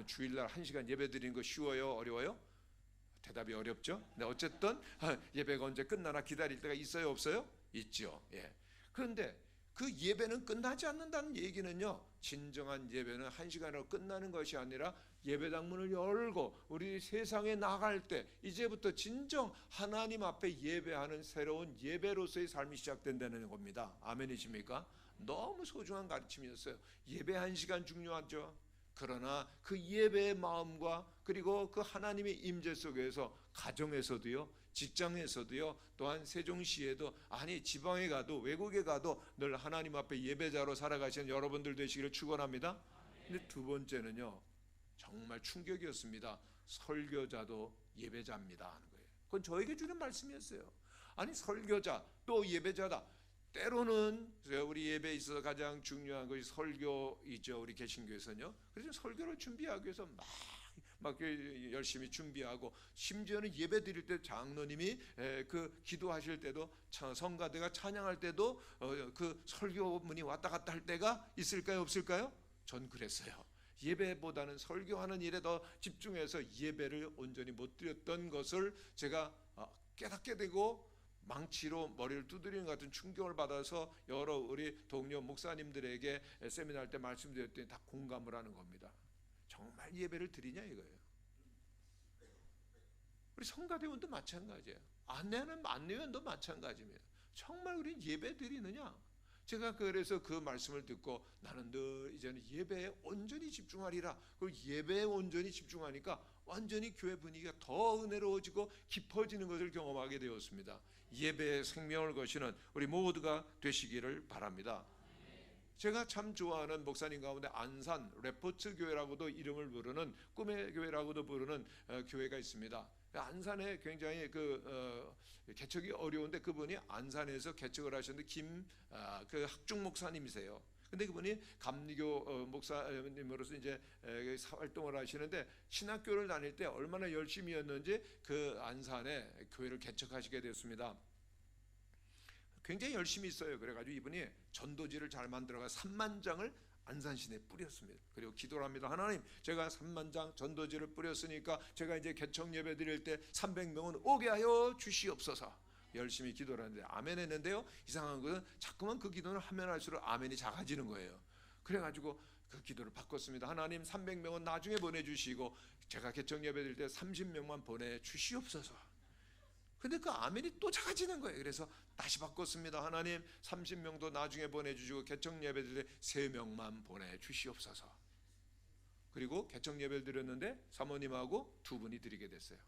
주일날 1시간 예배 드리는 거 쉬워요? 어려워요? 대답이 어렵죠? 근데 어쨌든 예배가 언제 끝나나 기다릴 때가 있어요? 없어요? 있죠. 예. 그런데 그 예배는 끝나지 않는다는 얘기는요, 진정한 예배는 1시간으로 끝나는 것이 아니라 예배당 문을 열고 우리 세상에 나갈 때 이제부터 진정 하나님 앞에 예배하는 새로운 예배로서의 삶이 시작된다는 겁니다. 아멘이십니까? 너무 소중한 가르침이었어요. 예배 1시간 중요하죠. 그러나 그 예배의 마음과 그리고 그 하나님의 임재 속에서 가정에서도요, 직장에서도요, 또한 세종시에도, 아니 지방에 가도 외국에 가도 늘 하나님 앞에 예배자로 살아가시는 여러분들 되시기를 축원합니다. 근데 두 번째는요, 정말 충격이었습니다. 설교자도 예배자입니다 하는 거예요. 그건 저에게 주는 말씀이었어요. 아니 설교자 또 예배자다. 때로는 우리 예배에 있어서 가장 중요한 것이 설교이죠. 우리 개신교에서는요. 그래서 설교를 준비하기 위해서 막 열심히 준비하고, 심지어는 예배 드릴 때 장로님이 그 기도하실 때도, 성가대가 찬양할 때도 그 설교문이 왔다 갔다 할 때가 있을까요, 없을까요? 전 그랬어요. 예배보다는 설교하는 일에 더 집중해서 예배를 온전히 못 드렸던 것을 제가 깨닫게 되고, 망치로 머리를 두드리는 것 같은 충격을 받아서 여러 우리 동료 목사님들에게 세미나 할 때 말씀드렸더니 다 공감을 하는 겁니다. 정말 예배를 드리냐 이거예요. 우리 성가대원도 마찬가지예요. 안내원도 마찬가지입니다. 정말 우리 예배 드리느냐? 제가 그래서 그 말씀을 듣고 나는 늘 이제는 예배에 온전히 집중하리라. 그리고 예배에 온전히 집중하니까 완전히 교회 분위기가 더 은혜로워지고 깊어지는 것을 경험하게 되었습니다. 예배의 생명을 거시는 우리 모두가 되시기를 바랍니다. 제가 참 좋아하는 목사님 가운데 안산 레포츠 교회라고도 이름을 부르는, 꿈의 교회라고도 부르는 교회가 있습니다. 안산에 굉장히 개척이 어려운데 그분이 안산에서 개척을 하셨는데 그 학중 목사님이세요. 근데 그분이 감리교 목사님으로서 이제 활동을 하시는데, 신학교를 다닐 때 얼마나 열심히였는지 그 안산에 교회를 개척하시게 됐습니다. 굉장히 열심히 있어요. 그래가지고 이분이 전도지를 잘 만들어가 3만 장을 안산 시내에 뿌렸습니다. 그리고 기도를 합니다. 하나님, 제가 3만 장 전도지를 뿌렸으니까 제가 이제 개척 예배 드릴 때 300명은 오게 하여 주시옵소서. 열심히 기도를 하는데 아멘 했는데요, 이상한 것은 자꾸만 그 기도를 하면 할수록 아멘이 작아지는 거예요. 그래가지고 그 기도를 바꿨습니다. 하나님, 300명은 나중에 보내주시고 제가 개척 예배 드릴 때 30명만 보내주시옵소서. 근데 그 아멘이 또 작아지는 거예요. 그래서 다시 바꿨습니다. 하나님, 30명도 나중에 보내주시고 개척 예배 드릴 때 3명만 보내주시옵소서. 그리고 개척 예배를 드렸는데 사모님하고 2분이 드리게 됐어요.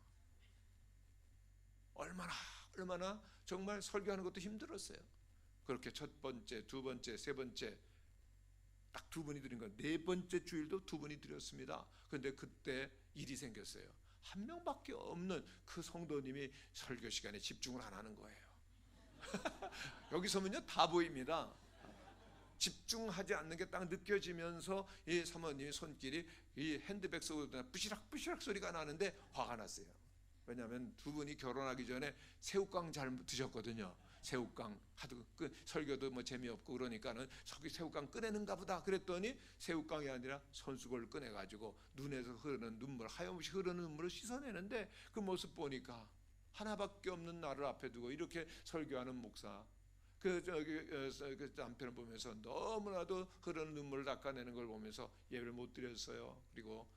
얼마나 정말 설교하는 것도 힘들었어요. 그렇게 첫 번째, 두 번째, 세 번째 딱 2분이 드린 거, 4번째 주일도 2분이 드렸습니다. 그런데 그때 일이 생겼어요. 1명밖에 없는 그 성도님이 설교 시간에 집중을 안 하는 거예요. 여기서는요 다 보입니다. 집중하지 않는 게 딱 느껴지면서 이 사모님의 손길이 이 핸드백 속으로 부시락 소리가 나는데 화가 났어요. 왜냐하면 2분이 결혼하기 전에 새우깡 잘 드셨거든요. 새우깡 하도 설교도 뭐 재미없고 그러니까는 새우깡 꺼내는가 보다 그랬더니 새우깡이 아니라 손수건을 꺼내가지고 눈에서 흐르는 눈물, 하염없이 흐르는 눈물을 씻어내는데, 그 모습 보니까 하나밖에 없는 나를 앞에 두고 이렇게 설교하는 목사, 그 남편을 보면서 너무나도 흐르는 눈물을 닦아내는 걸 보면서 예배를 못 드렸어요. 그리고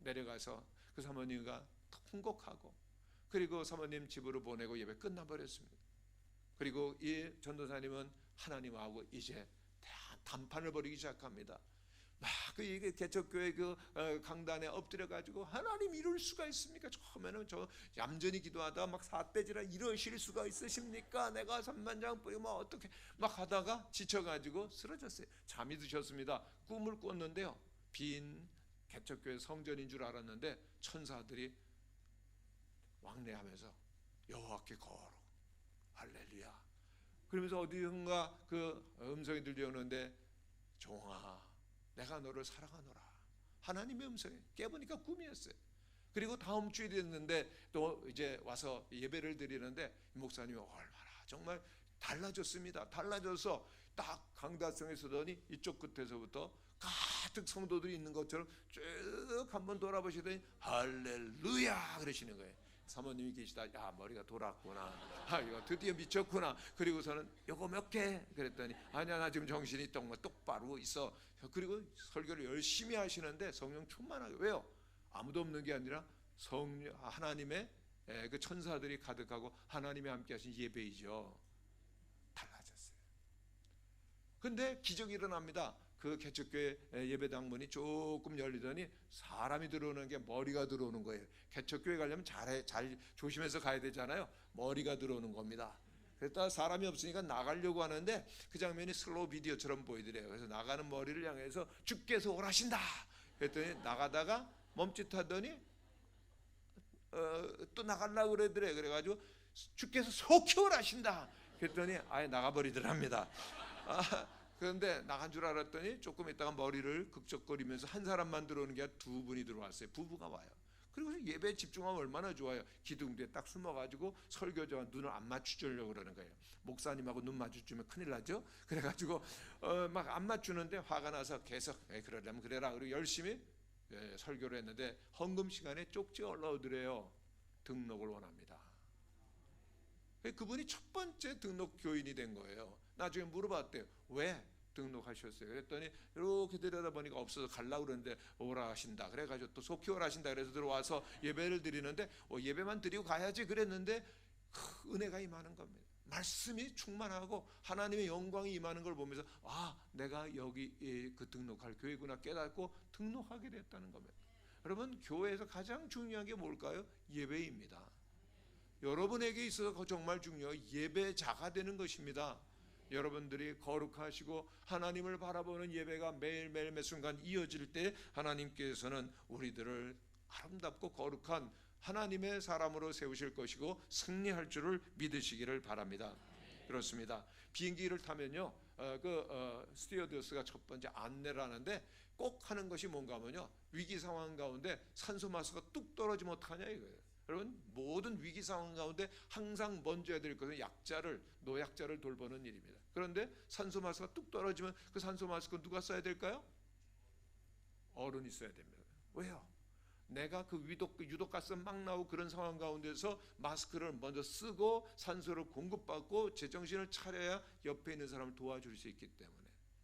내려가서 그 사모님과 통곡하고, 그리고 사모님 집으로 보내고 예배 끝나버렸습니다. 그리고 이 전도사님은 하나님하고 이제 담판을 벌이기 시작합니다. 막 그 개척교회 그 강단에 엎드려 가지고, 하나님 이럴 수가 있습니까? 처음에는 저 얌전히 기도하다 막 삿대질하 이러실 수가 있으십니까? 내가 3만 장 뿌리면 어떻게 막 하다가 지쳐가지고 쓰러졌어요. 잠이 드셨습니다. 꿈을 꿨는데요, 빈 개척교회 성전인 줄 알았는데 천사들이 왕래하면서 여호와께 거룩 할렐루야 그러면서 어디선가 그 음성이 들려오는데, 종아 내가 너를 사랑하노라. 하나님의 음성이 깨보니까 꿈이었어요. 그리고 다음 주에 됐는데 또 이제 와서 예배를 드리는데 목사님이 얼마나 정말 달라졌습니다. 달라져서 딱 강다성에 서더니 이쪽 끝에서부터 가득 성도들이 있는 것처럼 쭉 한번 돌아보시더니 할렐루야 그러시는 거예요. 사모님이 계시다. 야, 머리가 돌았구나. 이거 드디어 미쳤구나. 그리고서는 요거 몇 개? 그랬더니 아니야, 나 지금 정신이 똑바로 있어. 그리고 설교를 열심히 하시는데 성령 충만하게. 왜요? 아무도 없는 게 아니라 하나님의 그 천사들이 가득하고 하나님이 함께 하신 예배이죠. 달라졌어요. 근데 기적이 일어납니다. 그 개척교회 예배당 문이 조금 열리더니 사람이 들어오는 게 머리가 들어오는 거예요. 개척교회 가려면 잘 조심해서 가야 되잖아요. 머리가 들어오는 겁니다. 그랬다 사람이 없으니까 나가려고 하는데 그 장면이 슬로우 비디오처럼 보이더래요. 그래서 나가는 머리를 향해서 주께서 오라신다 그랬더니 나가다가 멈칫하더니 또 나가려고 그러더래요. 그래가지고 주께서 속히 오라신다 그랬더니 아예 나가버리더랍니다. 그런데 나간 줄 알았더니 조금 있다가 머리를 극적거리면서 한 사람만 들어오는 게 아니라 두 분이 들어왔어요. 부부가 와요. 그리고 예배에 집중하면 얼마나 좋아요. 기둥 뒤에 딱 숨어가지고 설교자와 눈을 안 맞추려고 그러는 거예요. 목사님하고 눈 마주치면 큰일 나죠. 그래가지고 막 안 맞추는데 화가 나서 계속 그러려면 그래라. 그리고 열심히 설교를 했는데 헌금 시간에 쪽지 올라오더래요. 등록을 원합니다. 그분이 첫 번째 등록 교인이 된 거예요. 나중에 물어봤대요. 왜 등록하셨어요? 그랬더니 이렇게 들여다보니까 없어서 가려고 그러는데 오라 하신다. 그래가지고 또 속히 오라 하신다. 그래서 들어와서 예배를 드리는데 예배만 드리고 가야지 그랬는데 은혜가 임하는 겁니다. 말씀이 충만하고 하나님의 영광이 임하는 걸 보면서 내가 여기 그 등록할 교회구나 깨닫고 등록하게 됐다는 겁니다. 여러분 교회에서 가장 중요한 게 뭘까요? 예배입니다. 여러분에게 있어서 정말 중요한 예배자가 되는 것입니다. 여러분들이 거룩하시고 하나님을 바라보는 예배가 매일매일 매순간 이어질 때 하나님께서는 우리들을 아름답고 거룩한 하나님의 사람으로 세우실 것이고 승리할 줄을 믿으시기를 바랍니다. 그렇습니다. 비행기를 타면요 스튜어디스가 첫 번째 안내를 하는데 꼭 하는 것이 뭔가 하면요 위기 상황 가운데 산소 마스크가 뚝 떨어지면 어떡하냐 이거예요. 여러분 모든 위기 상황 가운데 항상 먼저 해야 될 것은 노약자를 돌보는 일입니다. 그런데 산소 마스크가 뚝 떨어지면 그 산소 마스크 누가 써야 될까요? 어른이 써야 됩니다. 왜요? 내가 그 유독가스 막 나오고 그런 상황 가운데서 마스크를 먼저 쓰고 산소를 공급받고 제정신을 차려야 옆에 있는 사람을 도와줄 수 있기 때문에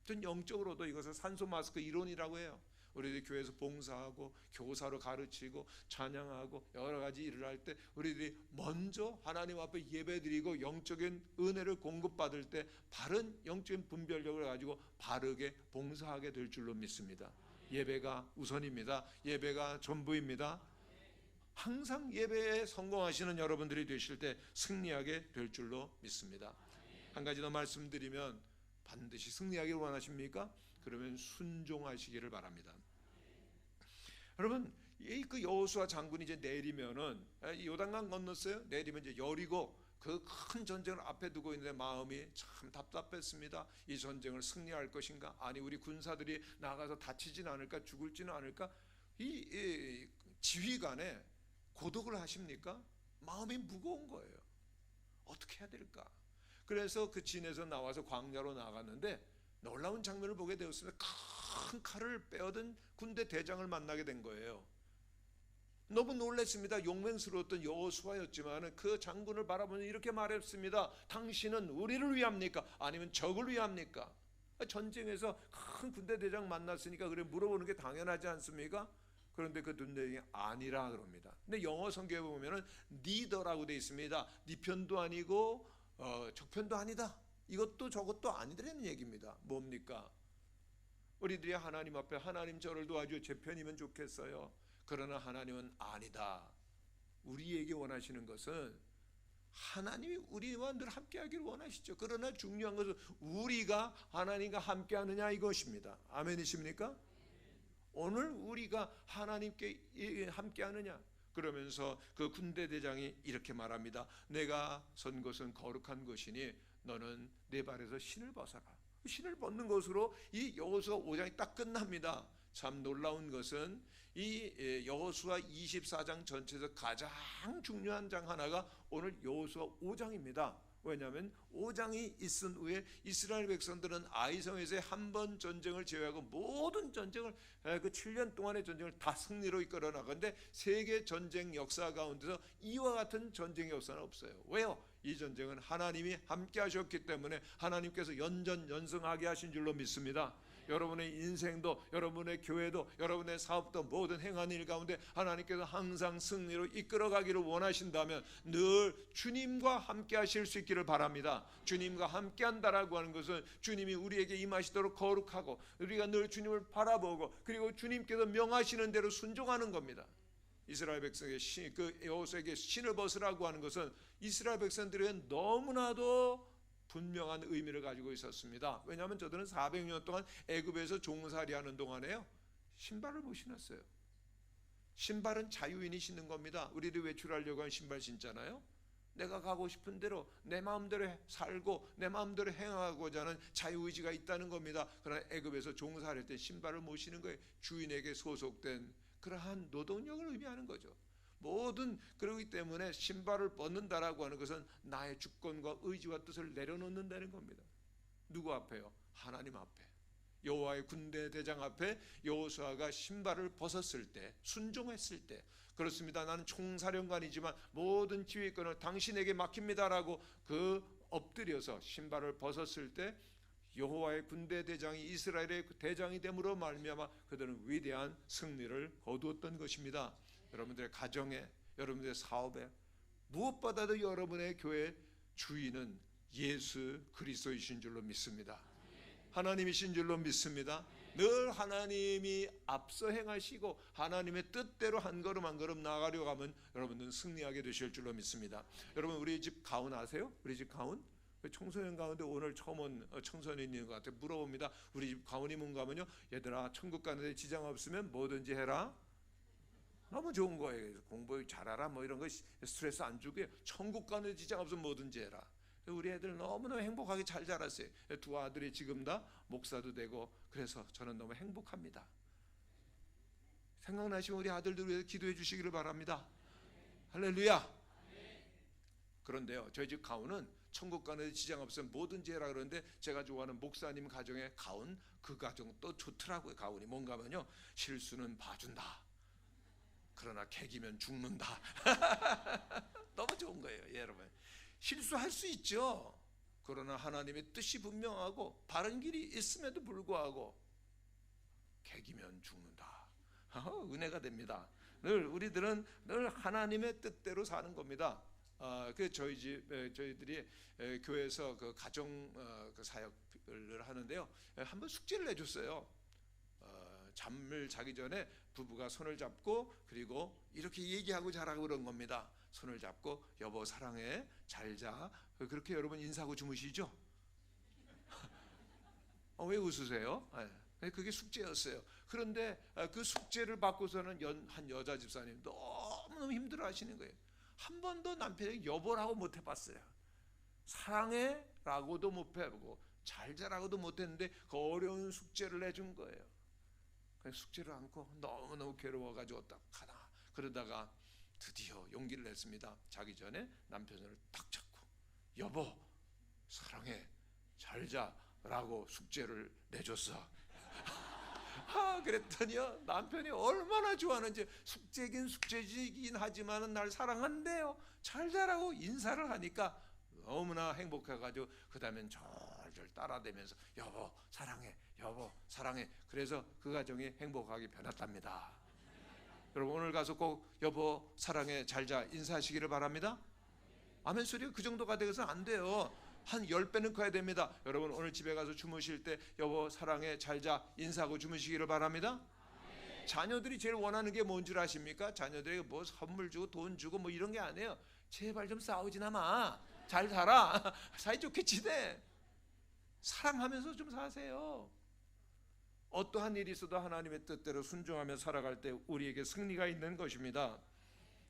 전 영적으로도 이것을 산소 마스크 이론이라고 해요. 우리들이 교회에서 봉사하고 교사로 가르치고 찬양하고 여러 가지 일을 할 때 우리들이 먼저 하나님 앞에 예배드리고 영적인 은혜를 공급받을 때 바른 영적인 분별력을 가지고 바르게 봉사하게 될 줄로 믿습니다. 예배가 우선입니다. 예배가 전부입니다. 항상 예배에 성공하시는 여러분들이 되실 때 승리하게 될 줄로 믿습니다. 한 가지 더 말씀드리면 반드시 승리하기를 원하십니까? 그러면 순종하시기를 바랍니다. 여러분 그 여호수아 장군이 이제 내리면은 요단강 건넜어요. 내리면 이제 여리고 그 큰 전쟁을 앞에 두고 있는데 마음이 참 답답했습니다. 이 전쟁을 승리할 것인가? 아니 우리 군사들이 나가서 다치진 않을까? 죽을지는 않을까? 이 지휘관에 고독을 하십니까? 마음이 무거운 거예요. 어떻게 해야 될까? 그래서 그 진에서 나와서 광야로 나갔는데 놀라운 장면을 보게 되었습니다. 큰 칼을 빼어든 군대 대장을 만나게 된 거예요. 너무 놀랐습니다. 용맹스러웠던 여호수아였지만 그 장군을 바라보며 이렇게 말했습니다. 당신은 우리를 위합니까? 아니면 적을 위합니까? 전쟁에서 큰 군대 대장 만났으니까 그래 물어보는 게 당연하지 않습니까? 그런데 그 군대장이 아니라 그럽니다. 근데 영어 성경에 보면은 니더라고 되어 있습니다. 네 편도 아니고 적 편도 아니다. 이것도 저것도 아니더라는 얘기입니다. 뭡니까? 우리들이 하나님 앞에 하나님 저를 도와줘 제 편이면 좋겠어요. 그러나 하나님은 아니다. 우리에게 원하시는 것은 하나님이 우리와 늘 함께하기를 원하시죠. 그러나 중요한 것은 우리가 하나님과 함께하느냐 이것입니다. 아멘이십니까? 오늘 우리가 하나님께 함께하느냐. 그러면서 그 군대 대장이 이렇게 말합니다. 내가 선 것은 거룩한 것이니 너는 내 발에서 신을 벗어라. 신을 벗는 것으로 이 여호수아 5장이 딱 끝납니다. 참 놀라운 것은 이 여호수아 24장 전체에서 가장 중요한 장 하나가 오늘 여호수아 5장입니다. 왜냐하면 5장이 있은 후에 이스라엘 백성들은 아이성에서의 한 번 전쟁을 제외하고 모든 전쟁을 그 7년 동안의 전쟁을 다 승리로 이끌어 나가는데 세계 전쟁 역사 가운데서 이와 같은 전쟁 역사는 없어요. 왜요? 이 전쟁은 하나님이 함께 하셨기 때문에 하나님께서 연전연승하게 하신 줄로 믿습니다. 여러분의 인생도, 여러분의 교회도, 여러분의 사업도, 모든 행한 일 가운데 하나님께서 항상 승리로 이끌어가기를 원하신다면 늘 주님과 함께 하실 수 있기를 바랍니다. 주님과 함께 한다라고 하는 것은 주님이 우리에게 임하시도록 거룩하고, 우리가 늘 주님을 바라보고, 그리고 주님께서 명하시는 대로 순종하는 겁니다. 이스라엘 백성에게 그 여호수아에게 신을 벗으라고 하는 것은 이스라엘 백성들에게 너무나도 분명한 의미를 가지고 있었습니다. 왜냐하면 저들은 400년 동안 애굽에서 종살이하는 동안에요, 신발을 못 신었어요. 신발은 자유인이 신는 겁니다. 우리도 외출하려고 하면 신발 신잖아요. 내가 가고 싶은 대로 내 마음대로 살고 내 마음대로 행하고자 하는 자유의지가 있다는 겁니다. 그러나 애굽에서 종살이할 때 신발을 못 신는 거예요. 주인에게 소속된 그러한 노동력을 의미하는 거죠. 모든, 그러기 때문에 신발을 벗는다라고 하는 것은 나의 주권과 의지와 뜻을 내려놓는다는 겁니다. 누구 앞에요? 하나님 앞에. 여호와의 군대 대장 앞에 여호수아가 신발을 벗었을 때, 순종했을 때, 그렇습니다, 나는 총사령관이지만 모든 지휘권을 당신에게 맡깁니다라고 그 엎드려서 신발을 벗었을 때 여호와의 군대 대장이 이스라엘의 대장이 됨으로 말미암아 그들은 위대한 승리를 거두었던 것입니다. 여러분들의 가정에, 여러분들의 사업에, 무엇보다도 여러분의 교회 주인은 예수 그리스도이신 줄로 믿습니다. 하나님이신 줄로 믿습니다. 늘 하나님이 앞서 행하시고 하나님의 뜻대로 한 걸음 한 걸음 나아가려고 하면 여러분들은 승리하게 되실 줄로 믿습니다. 여러분, 우리 집 가훈 아세요? 우리 집 가훈? 청소년 가운데 오늘 처음 온 청소년인 것 같아요. 물어봅니다. 우리 집 가훈이 뭔가 하면요, 얘들아 천국 가는데 지장 없으면 뭐든지 해라. 너무 좋은 거예요. 공부 잘하라 뭐 이런 거 스트레스 안 주고요. 천국 가는데 지장 없으면 뭐든지 해라. 우리 애들 너무너무 행복하게 잘 자랐어요. 두 아들이 지금 다 목사도 되고, 그래서 저는 너무 행복합니다. 생각나시면 우리 아들들 위해서 기도해 주시기를 바랍니다. 할렐루야. 그런데요, 저희 집 가훈은 천국 가는데 지장 없으면 뭐든지 해라 그러는데, 제가 좋아하는 목사님 가정의 가훈, 그 가정 또 좋더라고요. 가훈이 뭔가 하면요, 실수는 봐준다, 그러나 개기면 죽는다. 너무 좋은 거예요. 여러분, 실수할 수 있죠. 그러나 하나님의 뜻이 분명하고 바른 길이 있음에도 불구하고 개기면 죽는다. 은혜가 됩니다. 늘 우리들은 늘 하나님의 뜻대로 사는 겁니다. 그 저희들이 교회에서 그 가정 그 사역을 하는데요, 한번 숙제를 내줬어요. 잠을 자기 전에 부부가 손을 잡고, 그리고 이렇게 얘기하고 자라고 그런 겁니다. 손을 잡고 여보 사랑해, 잘 자. 그렇게 여러분 인사하고 주무시죠? 왜 웃으세요? 그게 숙제였어요. 그런데 그 숙제를 받고서는 한 여자 집사님 너무너무 힘들어 하시는 거예요. 한 번도 남편에게 여보라고 못 해봤어요. 사랑해 라고도 못 해보고 잘 자라고도 못 했는데 그 어려운 숙제를 내준 거예요. 숙제를 안고 너무너무 괴로워가지고 어떡하나 그러다가 드디어 용기를 냈습니다. 자기 전에 남편을 딱 잡고 여보 사랑해 잘 자라고 숙제를 내줬어. 그랬더니요, 남편이 얼마나 좋아하는지, 숙제긴 숙제이긴 하지만은 날 사랑한대요. 잘 자라고 인사를 하니까 너무나 행복해가지고 그 다음엔 절절 따라대면서 여보 사랑해, 여보 사랑해. 그래서 그 가정이 행복하게 변했답니다. 여러분, 오늘 가서 꼭 여보 사랑해 잘 자 인사하시기를 바랍니다. 아멘 소리가 그 정도가 되어서는 안 돼요. 한 10배는 커야 됩니다. 여러분, 오늘 집에 가서 주무실 때 여보 사랑해 잘 자 인사하고 주무시기를 바랍니다. 자녀들이 제일 원하는 게 뭔 줄 아십니까? 자녀들에게 뭐 선물 주고 돈 주고 뭐 이런 게 아니에요. 제발 좀 싸우지나 마, 잘 살아, 사이좋게 지내, 사랑하면서 좀 사세요. 어떠한 일이 있어도 하나님의 뜻대로 순종하며 살아갈 때 우리에게 승리가 있는 것입니다.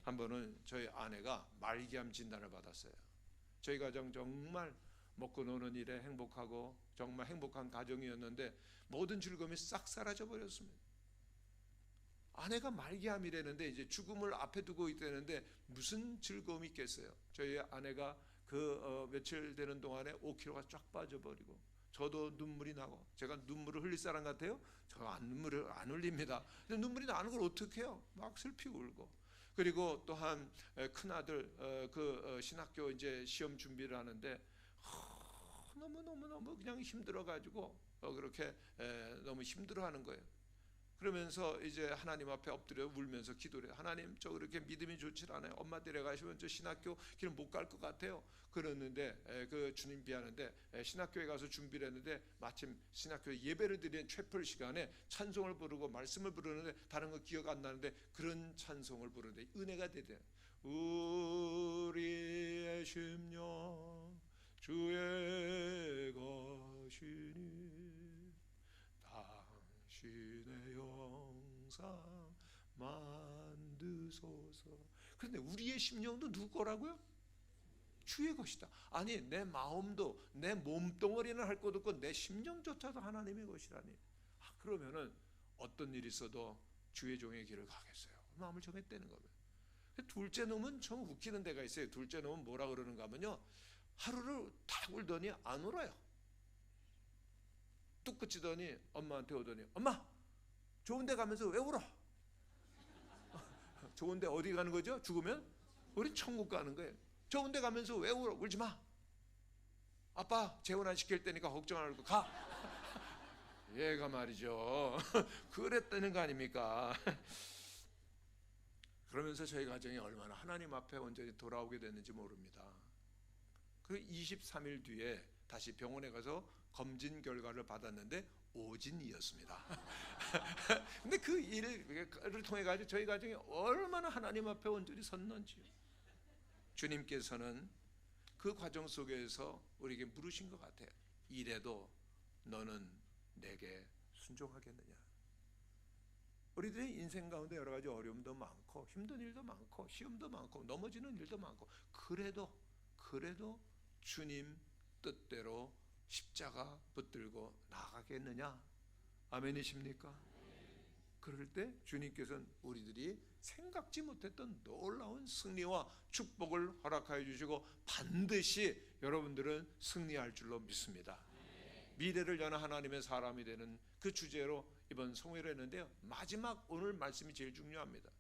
한 번은 저희 아내가 말기암 진단을 받았어요. 저희 가정 정말 먹고 노는 일에 행복하고 정말 행복한 가정이었는데 모든 즐거움이 싹 사라져 버렸습니다. 아내가 말기암이라는데 이제 죽음을 앞에 두고 있다는데 무슨 즐거움이 있겠어요. 저희 아내가 며칠 되는 동안에 5kg가 쫙 빠져버리고 저도 눈물이 나고, 제가 눈물을 흘릴 사람 같아요? 저 눈물을 안 흘립니다. 근데 눈물이 나는 걸 어떻게 해요? 막 슬피 울고. 그리고 또한 큰 아들 신학교 이제 시험 준비를 하는데 너무 그냥 힘들어 가지고 그렇게 너무 힘들어하는 거예요. 그러면서 이제 하나님 앞에 엎드려 울면서 기도를 해요. 하나님, 저 그렇게 믿음이 좋질 않아요. 엄마 데려가시면 저 신학교 길 못 갈 것 같아요. 그랬는데 그 주님 비하는데 신학교에 가서 준비를 했는데 마침 신학교 예배를 드리는 채플 시간에 찬송을 부르고 말씀을 부르는데 다른 거 기억 안 나는데 그런 찬송을 부르는데 은혜가 되대. 우리의 심령 주의 것이니 당신의 영상 만드소서. 그런데 우리의 심령도 누구 거라고요? 주의 것이다. 아니, 내 마음도 내 몸뚱어리는 할 것 없고 내 심령조차도 하나님의 것이라니. 그러면은 어떤 일이 있어도 주의 종의 길을 가겠어요. 마음을 정했다는 거예요. 둘째 놈은 좀 웃기는 데가 있어요. 둘째 놈은 뭐라 그러는가 하면요, 하루를 탁 울더니 안 울어요. 뚝 그치더니 엄마한테 오더니, 엄마 좋은 데 가면서 왜 울어? 좋은 데 어디 가는 거죠? 죽으면? 우리 천국 가는 거예요. 좋은 데 가면서 왜 울어? 울지 마. 아빠 재혼 안 시킬 테니까 걱정 안 하고 가. 얘가 말이죠. 그랬다는 거 아닙니까? 그러면서 저희 가정이 얼마나 하나님 앞에 온전히 돌아오게 됐는지 모릅니다. 그 23일 뒤에 다시 병원에 가서 검진 결과를 받았는데 오진이었습니다. 근데 그 일을 통해 가지고 저희 가정이 얼마나 하나님 앞에 온전히 섰는지요. 주님께서는 그 과정 속에서 우리에게 물으신 것 같아요. 이래도 너는 내게 순종하겠느냐? 우리들의 인생 가운데 여러 가지 어려움도 많고 힘든 일도 많고 시험도 많고 넘어지는 일도 많고 그래도 주님 뜻대로 십자가 붙들고 나가겠느냐? 아멘이십니까? 그럴 때 주님께서는 우리들이 생각지 못했던 놀라운 승리와 축복을 허락하여 주시고 반드시 여러분들은 승리할 줄로 믿습니다. 미래를 여는 하나님의 사람이 되는 그 주제로 이번 성회를 했는데요, 마지막 오늘 말씀이 제일 중요합니다.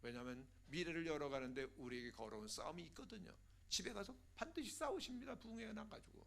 왜냐하면 미래를 열어가는데 우리에게 걸어온 싸움이 있거든요. 집에 가서 반드시 싸우십니다. 부흥회 나가지고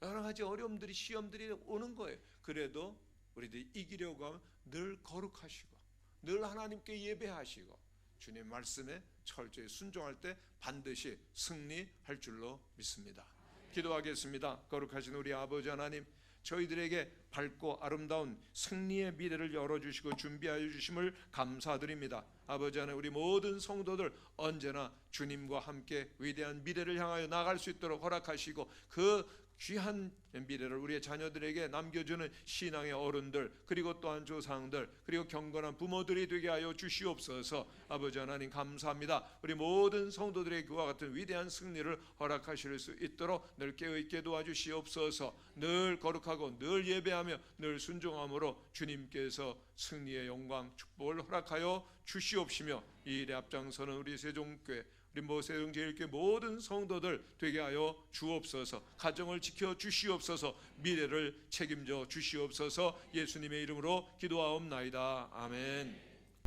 여러 가지 어려움들이 시험들이 오는 거예요. 그래도 우리들이 이기려고 하면 늘 거룩하시고 늘 하나님께 예배하시고 주님 말씀에 철저히 순종할 때 반드시 승리할 줄로 믿습니다. 기도하겠습니다. 거룩하신 우리 아버지 하나님, 저희들에게 밝고 아름다운 승리의 미래를 열어주시고 준비하여 주심을 감사드립니다. 아버지 하나님, 우리 모든 성도들 언제나 주님과 함께 위대한 미래를 향하여 나갈 수 있도록 허락하시고 그 귀한 미래를 우리의 자녀들에게 남겨주는 신앙의 어른들, 그리고 또한 조상들, 그리고 경건한 부모들이 되게 하여 주시옵소서. 아버지 하나님 감사합니다. 우리 모든 성도들에게 그와 같은 위대한 승리를 허락하실 수 있도록 늘 깨어있게 도와주시옵소서. 늘 거룩하고 늘 예배하며 늘 순종함으로 주님께서 승리의 영광 축복을 허락하여 주시옵시며 이 일에 앞장서는 우리 세종교회, 우리 세종제일교회 모든 성도들 되게 하여 주옵소서. 가정을 지켜 주시옵소서. 미래를 책임져 주시옵소서. 예수님의 이름으로 기도하옵나이다. 아멘.